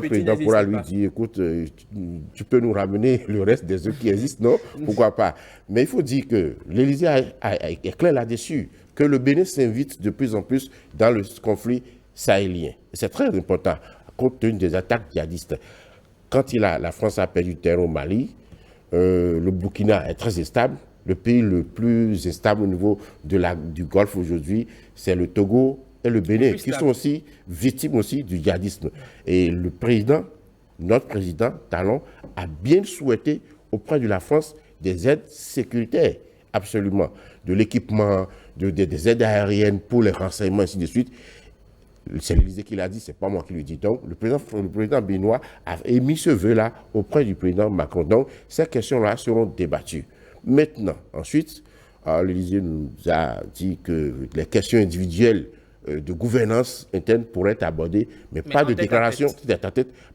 président pourra lui dire, écoute, tu peux nous ramener le reste des œufs qui existent, non? Pourquoi pas? Mais il faut dire que l'Élysée est clair là-dessus, que le Bénin s'invite de plus en plus dans le conflit sahélien. C'est très important, compte tenu des attaques djihadistes. Quand la France a perdu du terrain au Mali, le Burkina est très instable. Le pays le plus instable au niveau du Golfe aujourd'hui, c'est le Togo et le Bénin, qui sont aussi victimes aussi du djihadisme. Et le président, notre président Talon, a bien souhaité auprès de la France des aides sécuritaires, absolument, de l'équipement, des aides aériennes pour les renseignements, ainsi de suite. C'est l'Élysée qui l'a dit, c'est pas moi qui le dis. Donc, le président béninois a émis ce vœu-là auprès du président Macron. Donc, ces questions-là seront débattues. Maintenant, ensuite, l'Élysée nous a dit que les questions individuelles de gouvernance interne pourraient être abordées, mais pas de déclaration,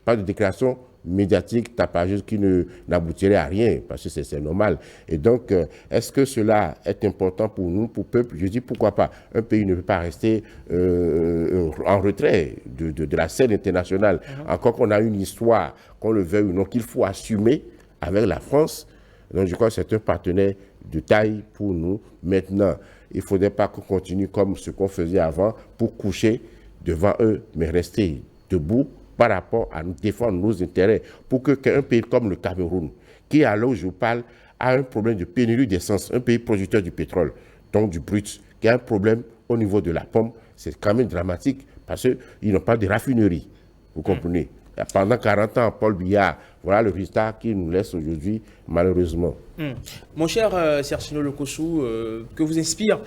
pas de déclaration médiatique, tapageuse qui n'aboutirait à rien, parce que c'est normal. Et donc, est-ce que cela est important pour nous, pour le peuple? Je dis pourquoi pas. Un pays ne peut pas rester en retrait de la scène internationale. Encore qu'on a une histoire, qu'on le veuille ou non, qu'il faut assumer avec la France. Donc, je crois que c'est un partenaire de taille pour nous. Maintenant, il ne faudrait pas qu'on continue comme ce qu'on faisait avant pour coucher devant eux, mais rester debout par rapport à nous défendre nos intérêts pour qu'un pays comme le Cameroun, qui à l'heure où je vous parle, a un problème de pénurie d'essence, un pays producteur du pétrole, donc du brut, qui a un problème au niveau de la pomme, c'est quand même dramatique parce qu'ils n'ont pas de raffinerie, vous comprenez. Pendant 40 ans, Paul Biya, voilà le résultat qu'il nous laisse aujourd'hui, malheureusement. Mon cher Sergino Lokossou, que vous inspire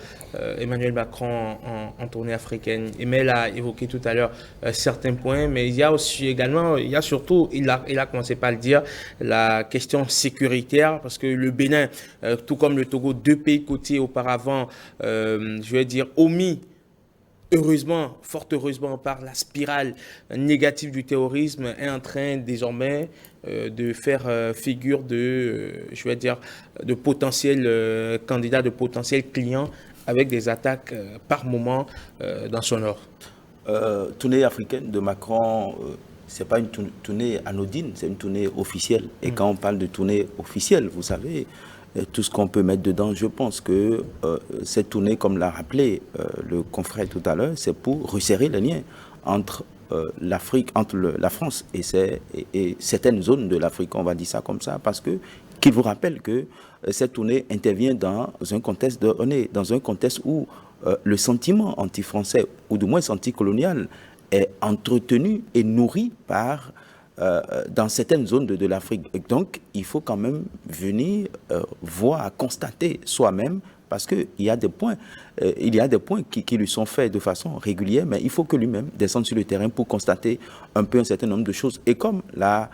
Emmanuel Macron en tournée africaine? Emel a évoqué tout à l'heure certains points, mais il y a aussi également, il y a surtout, il a commencé par le dire, la question sécuritaire, parce que le Bénin, tout comme le Togo, deux pays côtiers auparavant, je vais dire, omis, heureusement, fort heureusement, par la spirale négative du terrorisme, est en train désormais de faire figure de, je vais dire, de potentiels candidats, de potentiels clients avec des attaques par moment dans son nord. Tournée africaine de Macron, c'est pas une tournée anodine, c'est une tournée officielle. Et quand on parle de tournée officielle, vous savez, tout ce qu'on peut mettre dedans, je pense que cette tournée, comme l'a rappelé le confrère tout à l'heure, c'est pour resserrer les liens entre l'Afrique, entre la France et certaines zones de l'Afrique, on va dire ça comme ça, parce que qu'il vous rappelle que cette tournée intervient dans un contexte dans un contexte où le sentiment anti-français, ou du moins anti-colonial, est entretenu et nourri par dans certaines zones de l'Afrique. Donc, il faut quand même venir voir, constater soi-même, parce qu'il y a des points, qui lui sont faits de façon régulière, mais il faut que lui-même descende sur le terrain pour constater un peu un certain nombre de choses. Et comme l'a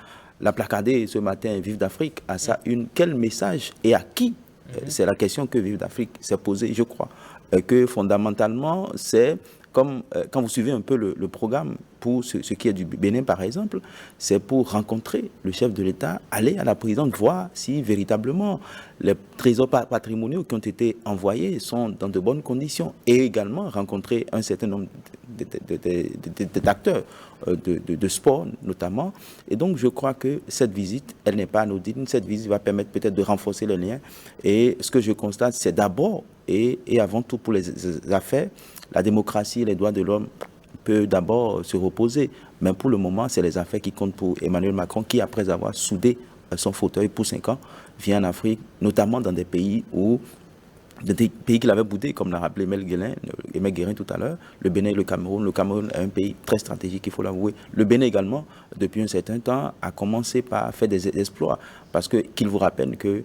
placardé ce matin Vive d'Afrique à ça quel message et à qui? C'est la question que Vive d'Afrique s'est posée, je crois. Que fondamentalement, c'est comme quand vous suivez un peu le programme pour ce qui est du Bénin, par exemple, c'est pour rencontrer le chef de l'État, aller à la présidence, voir si véritablement les trésors patrimoniaux qui ont été envoyés sont dans de bonnes conditions, et également rencontrer un certain nombre d'acteurs de sport notamment. Et donc je crois que cette visite, elle n'est pas anodine. Cette visite va permettre peut-être de renforcer les liens. Et ce que je constate, c'est d'abord et avant tout pour les affaires, la démocratie et les droits de l'homme peut d'abord se reposer. Mais pour le moment, c'est les affaires qui comptent pour Emmanuel Macron, qui, après avoir soudé son fauteuil pour 5 ans, vient en Afrique, notamment dans des pays qu'il avait boudés, comme l'a rappelé Emel Guérin tout à l'heure, le Bénin et le Cameroun. Le Cameroun est un pays très stratégique, il faut l'avouer. Le Bénin également, depuis un certain temps, a commencé par faire des exploits. Parce qu'il vous rappelle que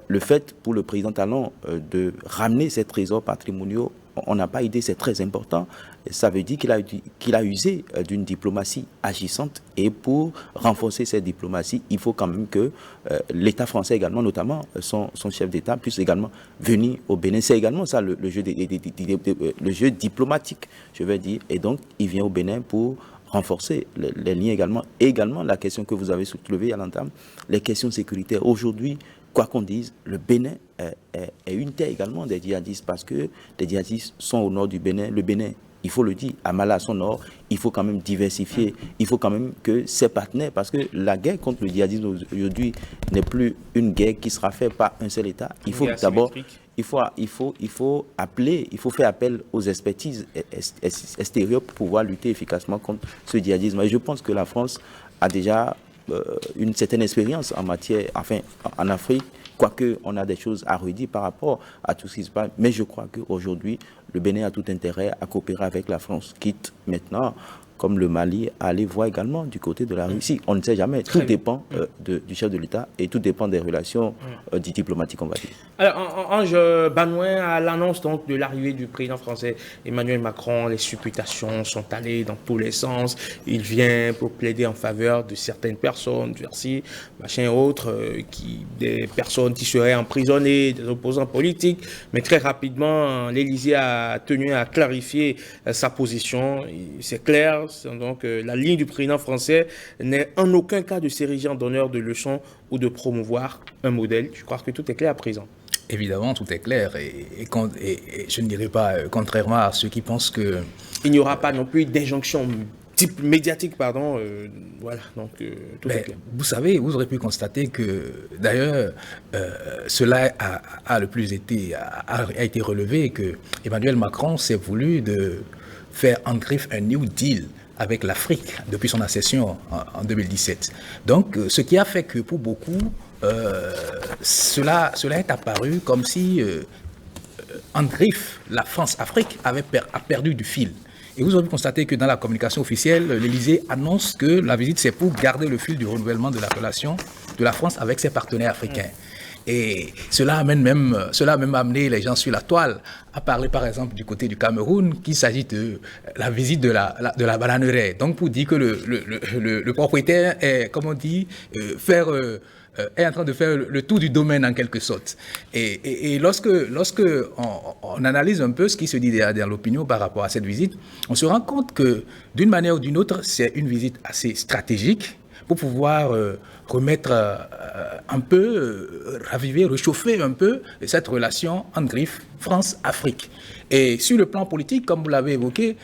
le fait pour le président Talon de ramener ces trésors patrimoniaux, on n'a pas idée, c'est très important. Ça veut dire qu'il a usé d'une diplomatie agissante, et pour renforcer cette diplomatie, il faut quand même que l'État français également, notamment son chef d'État, puisse également venir au Bénin. C'est également ça le jeu diplomatique, je vais dire. Et donc, il vient au Bénin pour renforcer les liens également. Et également, la question que vous avez soulevée à l'entame, les questions sécuritaires. Aujourd'hui, quoi qu'on dise, le Bénin est une terre également des djihadistes, parce que les djihadistes sont au nord du Bénin. Le Bénin, il faut le dire, à Mala, à son nord, il faut quand même diversifier. Il faut quand même que ses partenaires, parce que la guerre contre le djihadisme aujourd'hui n'est plus une guerre qui sera faite par un seul État. Il faut d'abord, il faut faire appel aux expertises extérieures pour pouvoir lutter efficacement contre ce djihadisme. Et je pense que la France a déjà une certaine expérience en Afrique, quoique on a des choses à redire par rapport à tout ce qui se passe. Mais je crois qu'aujourd'hui, le Bénin a tout intérêt à coopérer avec la France, quitte maintenant, comme le Mali, à aller voir également du côté de la Russie. On ne sait jamais. Tout dépend du chef de l'État et tout dépend des relations diplomatiques, on va dire. Alors, Ange Banouin, à l'annonce donc de l'arrivée du président français Emmanuel Macron, les supputations sont allées dans tous les sens. Il vient pour plaider en faveur de certaines personnes, Versi, machin autres, des personnes qui seraient emprisonnées, des opposants politiques. Mais très rapidement, l'Élysée a tenu à clarifier sa position. C'est clair. Donc, la ligne du président français n'est en aucun cas de s'ériger en donneur de leçons ou de promouvoir un modèle. Je crois que tout est clair à présent. Évidemment, tout est clair. Et je ne dirais pas, contrairement à ceux qui pensent que... Il n'y aura pas non plus d'injonction type médiatique, pardon. Voilà, donc tout est clair. Vous savez, vous aurez pu constater que, d'ailleurs, cela a été relevé, que Emmanuel Macron s'est voulu de faire en griffe un New Deal avec l'Afrique depuis son accession en 2017. Donc, ce qui a fait que pour beaucoup, cela est apparu comme si, en griffe, la France-Afrique a perdu du fil. Et vous aurez constaté que dans la communication officielle, l'Élysée annonce que la visite, c'est pour garder le fil du renouvellement de la relation de la France avec ses partenaires africains. Et cela a même amené les gens sur la toile à parler, par exemple, du côté du Cameroun, qu'il s'agit de la visite de la bananeraie. Donc, pour dire que le propriétaire est, comme on dit, est en train de faire le tour du domaine en quelque sorte. Et lorsque on analyse un peu ce qui se dit dans l'opinion par rapport à cette visite, on se rend compte que d'une manière ou d'une autre, c'est une visite assez stratégique pour pouvoir remettre un peu, raviver, réchauffer un peu cette relation en griffe France-Afrique. Et sur le plan politique, comme vous l'avez évoqué,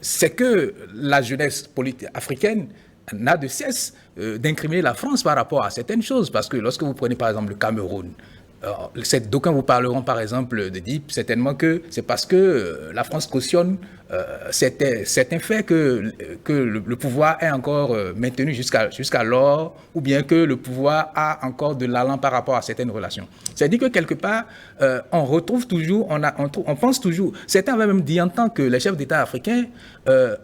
c'est que la jeunesse politique africaine n'a de cesse d'incriminer la France par rapport à certaines choses. Parce que lorsque vous prenez par exemple le Cameroun, d'aucuns vous parleront par exemple de DIP, certainement que c'est parce que la France cautionne certains faits que le pouvoir est encore maintenu jusqu'alors, ou bien que le pouvoir a encore de l'allant par rapport à certaines relations. C'est-à-dire que quelque part, on retrouve toujours, on pense toujours, certains avaient même dit en tant que les chefs d'État africains,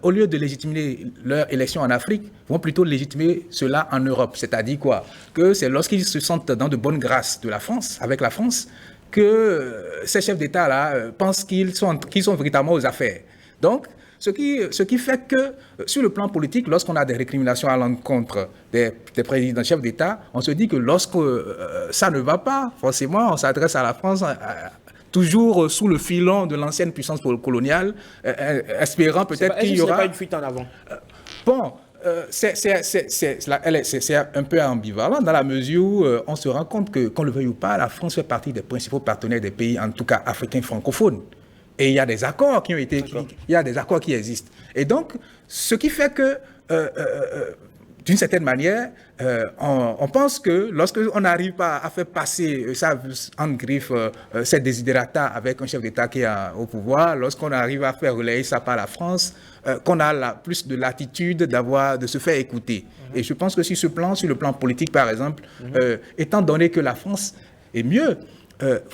au lieu de légitimer leur élection en Afrique, vont plutôt légitimer cela en Europe. C'est-à-dire quoi? Que c'est lorsqu'ils se sentent dans de bonnes grâces de la France, avec la France, que ces chefs d'État-là pensent qu'ils sont véritablement aux affaires. Donc, ce qui fait que, sur le plan politique, lorsqu'on a des récriminations à l'encontre des présidents chefs d'État, on se dit que lorsque ça ne va pas, forcément, on s'adresse à la France toujours sous le filon de l'ancienne puissance coloniale, espérant peut-être qu'il y aura... Ce n'est pas une fuite en avant. Bon, c'est un peu ambivalent dans la mesure où on se rend compte que, qu'on le veuille ou pas, la France fait partie des principaux partenaires des pays, en tout cas africains francophones. Et il y a des accords qui ont été, il y a des accords qui existent. Et donc, ce qui fait que, d'une certaine manière, on pense que lorsqu'on n'arrive pas à faire passer ça en griffe, cette désidérata avec un chef d'État qui est au pouvoir, lorsqu'on arrive à faire relayer ça par la France, qu'on a plus de latitude de se faire écouter. Et je pense que sur le plan politique, par exemple, étant donné que la France est mieux,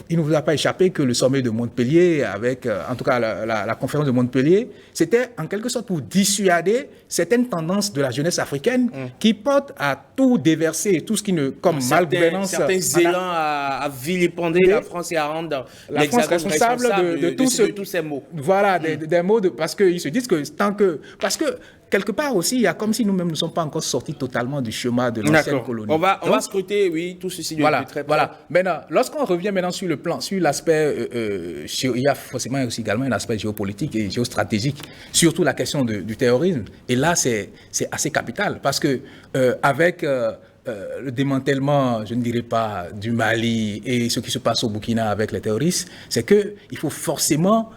il ne vous a pas échappé que le sommet de Montpellier, avec en tout cas la conférence de Montpellier, c'était en quelque sorte pour dissuader certaines tendances de la jeunesse africaine qui portent à tout déverser, tout ce qui ne, comme malgouvernance. Certains élans à vilipender la France et à rendre la France responsable de tous ces mots. Voilà, des mots, parce qu'ils se disent que tant que... Parce que quelque part aussi, il y a comme si nous-mêmes ne sommes pas encore sortis totalement du chemin de l'ancienne colonie. On va scruter, oui, tout ceci de très près. Voilà. Maintenant, lorsqu'on revient maintenant sur l'aspect, il y a forcément aussi également un aspect géopolitique et géostratégique, surtout la question du terrorisme. Et là, c'est assez capital, parce que avec le démantèlement, je ne dirais pas, du Mali et ce qui se passe au Burkina avec les terroristes, c'est qu'il faut forcément...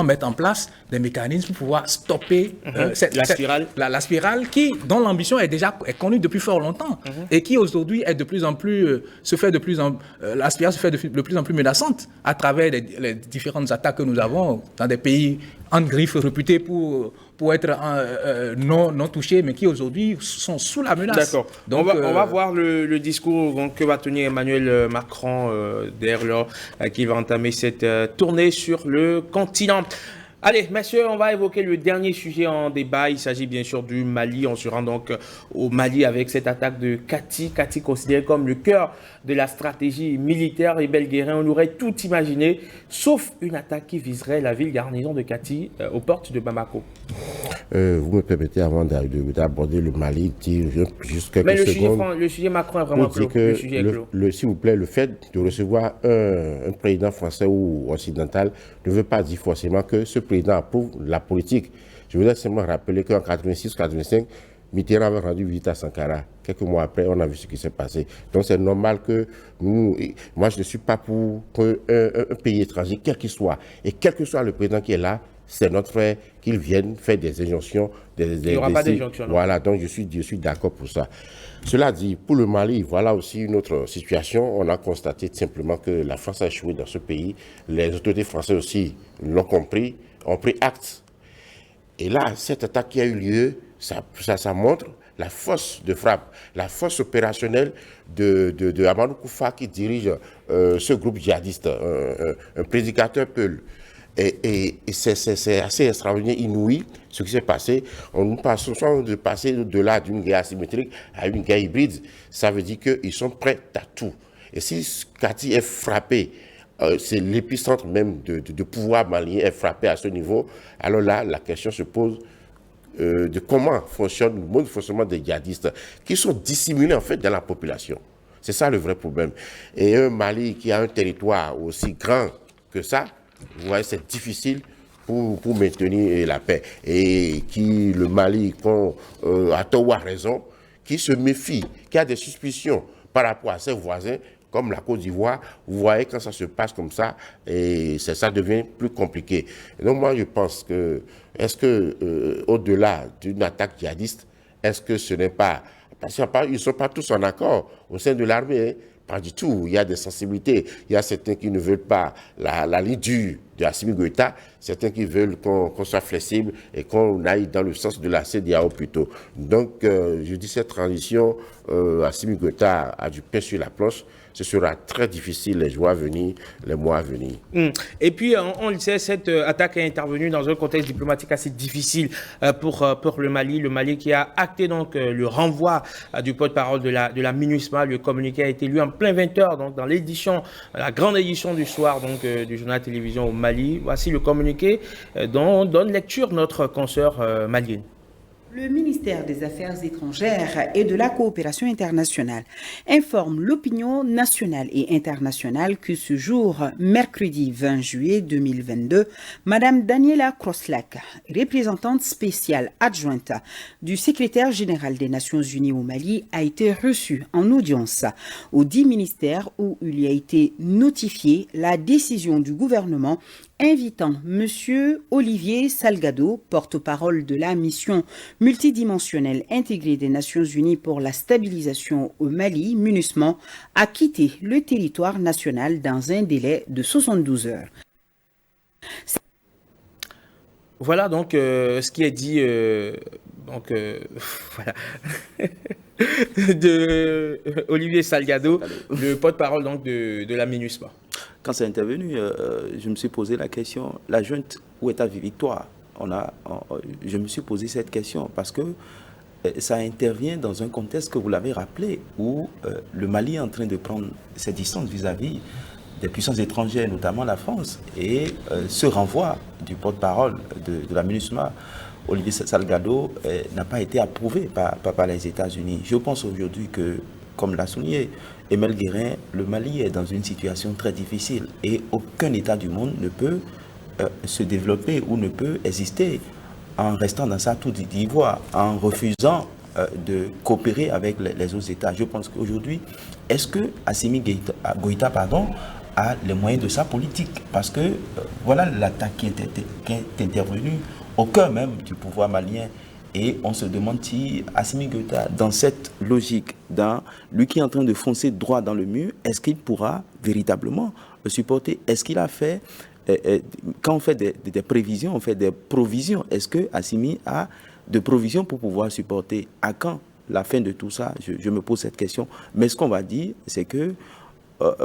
mettre en place des mécanismes pour pouvoir stopper la spirale dont l'ambition est connue depuis fort longtemps et qui aujourd'hui est de plus en plus la spirale se fait de plus en plus menaçante à travers les différentes attaques que nous avons dans des pays en griffe réputés pour pour être non touchés, mais qui aujourd'hui sont sous la menace. D'accord. Donc, on va voir le discours que va tenir Emmanuel Macron derrière lors qui va entamer cette tournée sur le continent. Allez, messieurs, on va évoquer le dernier sujet en débat. Il s'agit bien sûr du Mali. On se rend donc au Mali avec cette attaque de Kati. Kati considérée comme le cœur de la stratégie militaire. Et Belguérin, on aurait tout imaginé, sauf une attaque qui viserait la ville garnison de Kati aux portes de Bamako. Vous me permettez, avant d'aborder le Mali, dire juste quelques secondes. Mais le sujet Macron est vraiment clos. S'il vous plaît, le fait de recevoir un président français ou occidental ne veut pas dire forcément que ce président approuve la politique. Je voudrais seulement rappeler qu'en 86-85, Mitterrand avait rendu visite à Sankara. Quelques mois après, on a vu ce qui s'est passé. Donc c'est normal que moi je ne suis pas pour qu'un pays étranger, quel qu'il soit, et quel que soit le président qui est là, c'est notre frère, qu'il vienne faire des injonctions. Il n'y aura pas d'injonction. Voilà, donc je suis d'accord pour ça. Cela dit, pour le Mali, voilà aussi une autre situation. On a constaté simplement que la France a échoué dans ce pays. Les autorités françaises aussi l'ont compris, ont pris acte. Et là, cette attaque qui a eu lieu, ça montre la force de frappe, la force opérationnelle de Amadou Koufa qui dirige ce groupe djihadiste, un prédicateur Peul. Et c'est assez extraordinaire, inouï, ce qui s'est passé. On passe de passer de-delà d'une guerre asymétrique à une guerre hybride. Ça veut dire qu'ils sont prêts à tout. Et si Kati est frappé, c'est l'épicentre même de pouvoir malien est frappé à ce niveau, alors là, la question se pose de comment fonctionne le mode de fonctionnement des djihadistes, qui sont dissimulés en fait dans la population. C'est ça le vrai problème. Et un Mali qui a un territoire aussi grand que ça, vous voyez, c'est difficile pour maintenir la paix. Et le Mali, à tort ou à raison, qui se méfie, qui a des suspicions par rapport à ses voisins, comme la Côte d'Ivoire, vous voyez, quand ça se passe comme ça, et ça devient plus compliqué. Et donc moi, je pense que, est-ce que, au-delà d'une attaque djihadiste, est-ce que ce n'est pas... Parce qu'ils ne sont pas tous en accord au sein de l'armée, hein. Pas du tout. Il y a des sensibilités. Il y a certains qui ne veulent pas la ligne dure de Assimi Goïta, certains qui veulent qu'on soit flexible et qu'on aille dans le sens de la CEDEAO plutôt. Donc, je dis cette transition, Assimi Goïta a du pain sur la planche. Ce sera très difficile les jours à venir, les mois à venir. Et puis, on le sait, cette attaque est intervenue dans un contexte diplomatique assez difficile pour le Mali. Le Mali qui a acté donc le renvoi du porte-parole de la MINUSMA. Le communiqué a été lu en plein 20h, donc dans l'édition, la grande édition du soir donc, du journal télévision au Mali. Voici le communiqué dont donne lecture notre consoeur malienne. Le ministère des Affaires étrangères et de la coopération internationale informe l'opinion nationale et internationale que ce jour, mercredi 20 juillet 2022, Madame Daniela Kroslak, représentante spéciale adjointe du secrétaire général des Nations Unies au Mali, a été reçue en audience au 10 ministères où il lui a été notifié la décision du gouvernement invitant M. Olivier Salgado, porte-parole de la mission multidimensionnelle intégrée des Nations Unies pour la stabilisation au Mali, MINUSMA, à quitter le territoire national dans un délai de 72 heures. Voilà donc ce qui est dit voilà. de Olivier Salgado, le porte-parole donc de la MINUSMA. Quand c'est intervenu, je me suis posé la question, la junte, où est ta victoire? Je me suis posé cette question parce que ça intervient dans un contexte que vous l'avez rappelé, où le Mali est en train de prendre ses distances vis-à-vis des puissances étrangères, notamment la France, et ce renvoi du porte-parole de la MINUSMA, Olivier Salgado, n'a pas été approuvé par les États-Unis. Je pense aujourd'hui que, comme l'a souligné Emel Guérin, le Mali est dans une situation très difficile et aucun État du monde ne peut se développer ou ne peut exister en restant dans sa tour d'ivoire, en refusant de coopérer avec les autres États. Je pense qu'aujourd'hui, est-ce que Assimi Goïta a les moyens de sa politique? Parce que voilà l'attaque qui est intervenue au cœur même du pouvoir malien. Et on se demande si Assimi Goïta, dans cette logique, lui qui est en train de foncer droit dans le mur, est-ce qu'il pourra véritablement le supporter? Est-ce qu'il a fait quand on fait des prévisions, on fait des provisions. Est-ce que Assimi a de provisions pour pouvoir supporter? À quand la fin de tout ça? Je me pose cette question. Mais ce qu'on va dire, c'est que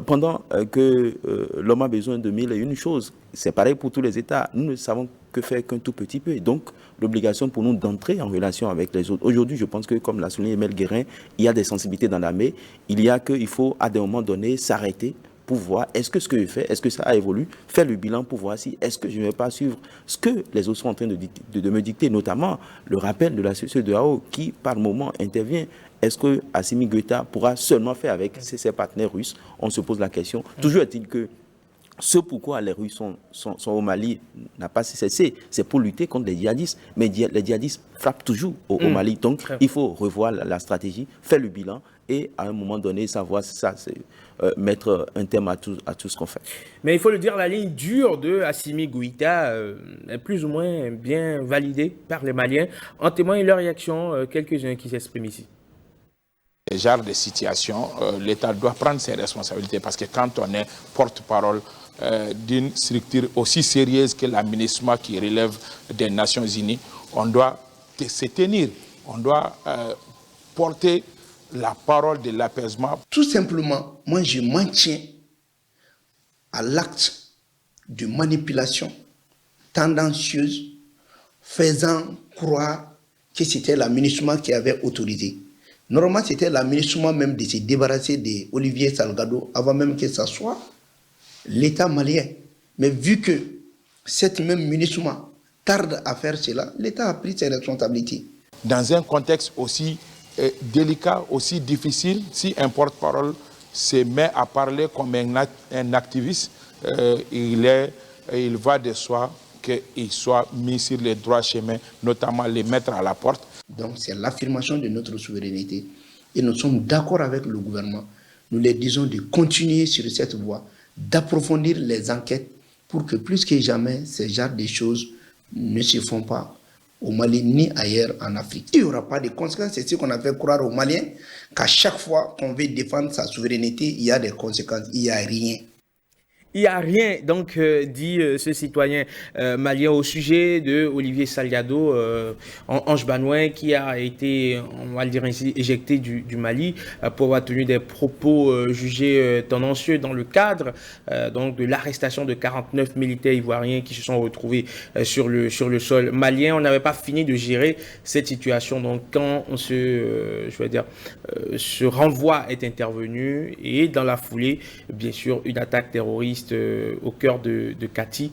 pendant que l'homme a besoin de 1001 choses, c'est pareil pour tous les États. Nous ne savons que faire qu'un tout petit peu. Et donc, l'obligation pour nous d'entrer en relation avec les autres. Aujourd'hui, je pense que, comme l'a souligné Emile Guérin, il y a des sensibilités dans l'armée. Il faut, à des moments donnés, s'arrêter pour voir est-ce que ce que je fais, est-ce que ça a évolué, faire le bilan pour voir si est-ce que je ne vais pas suivre ce que les autres sont en train de me dicter, notamment le rappel de la CEDEAO qui, par moment, intervient. Est-ce que Assimi Goïta pourra seulement faire avec ses partenaires russes? On se pose la question. Toujours est-il que ce pourquoi les Russes sont au Mali n'a pas cessé, c'est pour lutter contre les djihadistes. Mais les djihadistes frappent toujours au Mali. Donc, il faut revoir la stratégie, faire le bilan et, à un moment donné, savoir ça, mettre un terme à tout ce qu'on fait. Mais il faut le dire, la ligne dure de Assimi Goïta est plus ou moins bien validée par les Maliens. En témoigne leur réaction, quelques-uns qui s'expriment ici. Ce genre de situation, l'État doit prendre ses responsabilités parce que quand on est porte-parole d'une structure aussi sérieuse que la MINUSMA qui relève des Nations Unies, on doit se tenir, on doit porter la parole de l'apaisement. Tout simplement, moi je m'en tiens à l'acte de manipulation tendancieuse faisant croire que c'était la MINUSMA qui avait autorisé. Normalement, c'était la MINUSMA même de se débarrasser d'Olivier Salgado avant même que ça soit l'État malien. Mais vu que cette même MINUSMA tarde à faire cela, l'État a pris ses responsabilités. Dans un contexte aussi délicat, aussi difficile, si un porte-parole se met à parler comme un activiste, il va de soi qu'il soit mis sur les droits chemins, notamment les mettre à la porte. Donc c'est l'affirmation de notre souveraineté et nous sommes d'accord avec le gouvernement. Nous leur disons de continuer sur cette voie, d'approfondir les enquêtes pour que plus que jamais ces genres de choses ne se font pas au Mali ni ailleurs en Afrique. Il n'y aura pas de conséquences. C'est ce qu'on a fait croire aux Maliens qu'à chaque fois qu'on veut défendre sa souveraineté, il y a des conséquences. Il n'y a rien. Il n'y a rien, donc, dit ce citoyen malien au sujet de Olivier Salgado, Ange Banouin, qui a été, on va le dire ainsi, éjecté du Mali pour avoir tenu des propos jugés tendancieux dans le cadre donc de l'arrestation de 49 militaires ivoiriens qui se sont retrouvés sur le sol malien. On n'avait pas fini de gérer cette situation. Donc, quand ce renvoi est intervenu et dans la foulée, bien sûr, une attaque terroriste au cœur de Kati.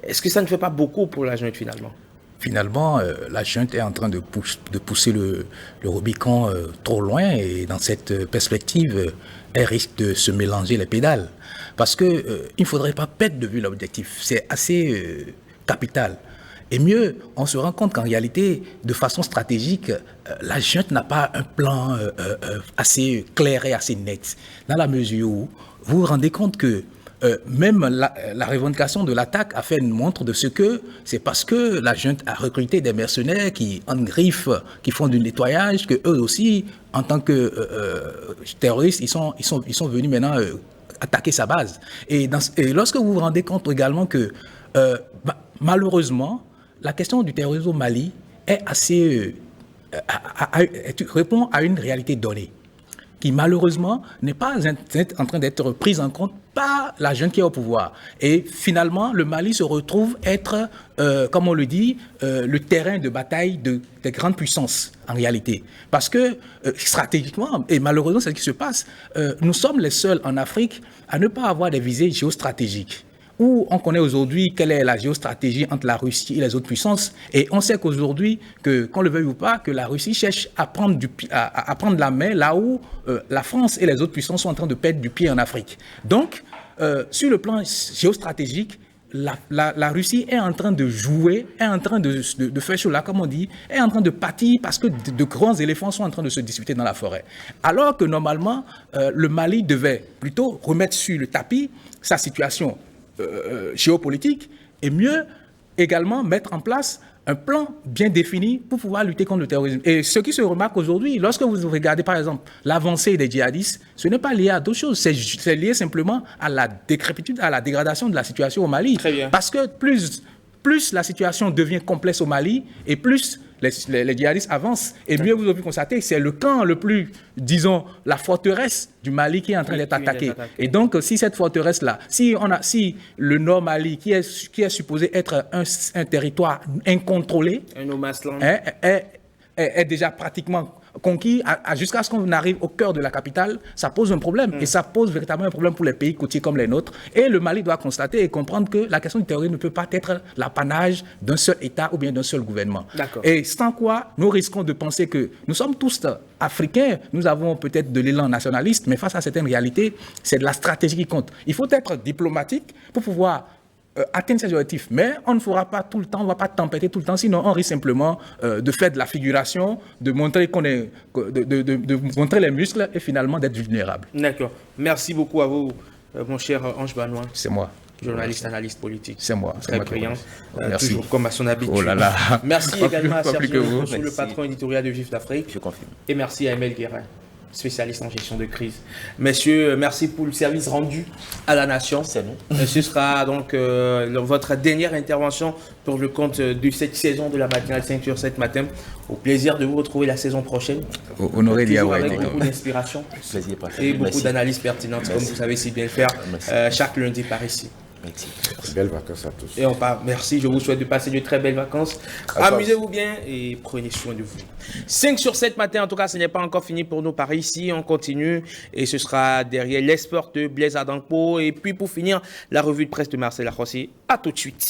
Est-ce que ça ne fait pas beaucoup pour la junte finalement? Finalement, la junte est en train de pousser le Rubicon trop loin et dans cette perspective, elle risque de se mélanger les pédales. Parce qu'il ne faudrait pas perdre de vue l'objectif. C'est assez capital. Et mieux, on se rend compte qu'en réalité, de façon stratégique, la junte n'a pas un plan assez clair et assez net. Dans la mesure où vous vous rendez compte que même la revendication de l'attaque a fait une montre de ce que c'est parce que la junte a recruté des mercenaires qui engriffent, qui font du nettoyage, que eux aussi, en tant que terroristes, ils sont venus maintenant attaquer sa base. Et lorsque vous vous rendez compte également que malheureusement, la question du terrorisme au Mali est assez répond à une réalité donnée, qui malheureusement n'est pas en train d'être prise en compte par la junte qui est au pouvoir. Et finalement, le Mali se retrouve être, comme on le dit, le terrain de bataille des grandes puissances, en réalité. Parce que, stratégiquement, et malheureusement, c'est ce qui se passe, nous sommes les seuls en Afrique à ne pas avoir des visées géostratégiques, où on connaît aujourd'hui quelle est la géostratégie entre la Russie et les autres puissances. Et on sait qu'aujourd'hui, qu'on le veuille ou pas, que la Russie cherche à prendre la main là où la France et les autres puissances sont en train de perdre du pied en Afrique. Donc, sur le plan géostratégique, la Russie est en train de jouer, est en train de faire cela, comme on dit, est en train de pâtir parce que de grands éléphants sont en train de se disputer dans la forêt. Alors que normalement, le Mali devait plutôt remettre sur le tapis sa situation géopolitique et mieux également mettre en place un plan bien défini pour pouvoir lutter contre le terrorisme. Et ce qui se remarque aujourd'hui, lorsque vous regardez par exemple l'avancée des djihadistes, ce n'est pas lié à d'autres choses, c'est lié simplement à la décrépitude, à la dégradation de la situation au Mali. Très bien. Parce que plus la situation devient complexe au Mali et plus les djihadistes avancent. Et mieux vous avez pu constater, c'est le camp le plus, disons, la forteresse du Mali qui est en train d'être attaquée. Et donc, si cette forteresse-là, si le Nord Mali, qui est supposé être un territoire incontrôlé, Un no man's land. est déjà pratiquement conquis, jusqu'à ce qu'on arrive au cœur de la capitale, ça pose un problème. Et ça pose véritablement un problème pour les pays côtiers comme les nôtres. Et le Mali doit constater et comprendre que la question du terrorisme ne peut pas être l'apanage d'un seul État ou bien d'un seul gouvernement. Et sans quoi, nous risquons de penser que nous sommes tous africains, nous avons peut-être de l'élan nationaliste, mais face à certaines réalités, c'est de la stratégie qui compte. Il faut être diplomatique pour pouvoir atteindre ces objectifs. Mais on ne fera pas tout le temps, on ne va pas tempêter tout le temps, sinon on risque simplement de faire de la figuration, de montrer de montrer les muscles et finalement d'être vulnérable. D'accord. Merci beaucoup à vous, mon cher Ange Banois. C'est moi. Journaliste, analyste politique. C'est moi. Très brillant. Merci. Toujours comme à son habitude. Oh là là. Merci également à Sergio vous. le patron éditorial de Vif d'Afrique. Je confirme. Et merci à Emel Guérin, spécialiste en gestion de crise. Messieurs, merci pour le service rendu à la nation. C'est nous. Ce sera donc votre dernière intervention pour le compte de cette saison de la matinale 5h7 matin. Au plaisir de vous retrouver la saison prochaine. Honoré Toujours Diawa. avec beaucoup d'inspiration Plaisir partagé. et beaucoup Merci. d'analyses pertinentes, comme vous savez si bien le faire, chaque lundi par ici. Merci. Belles vacances à tous. Et on part. Merci, je vous souhaite de passer de très belles vacances. Amusez-vous bien et prenez soin de vous. 5h7 matin, en tout cas, ce n'est pas encore fini pour nous par ici. On continue et ce sera derrière les sports de Blaise Adankpo. Et puis pour finir, la revue de presse de Marcel Akhossi. À tout de suite.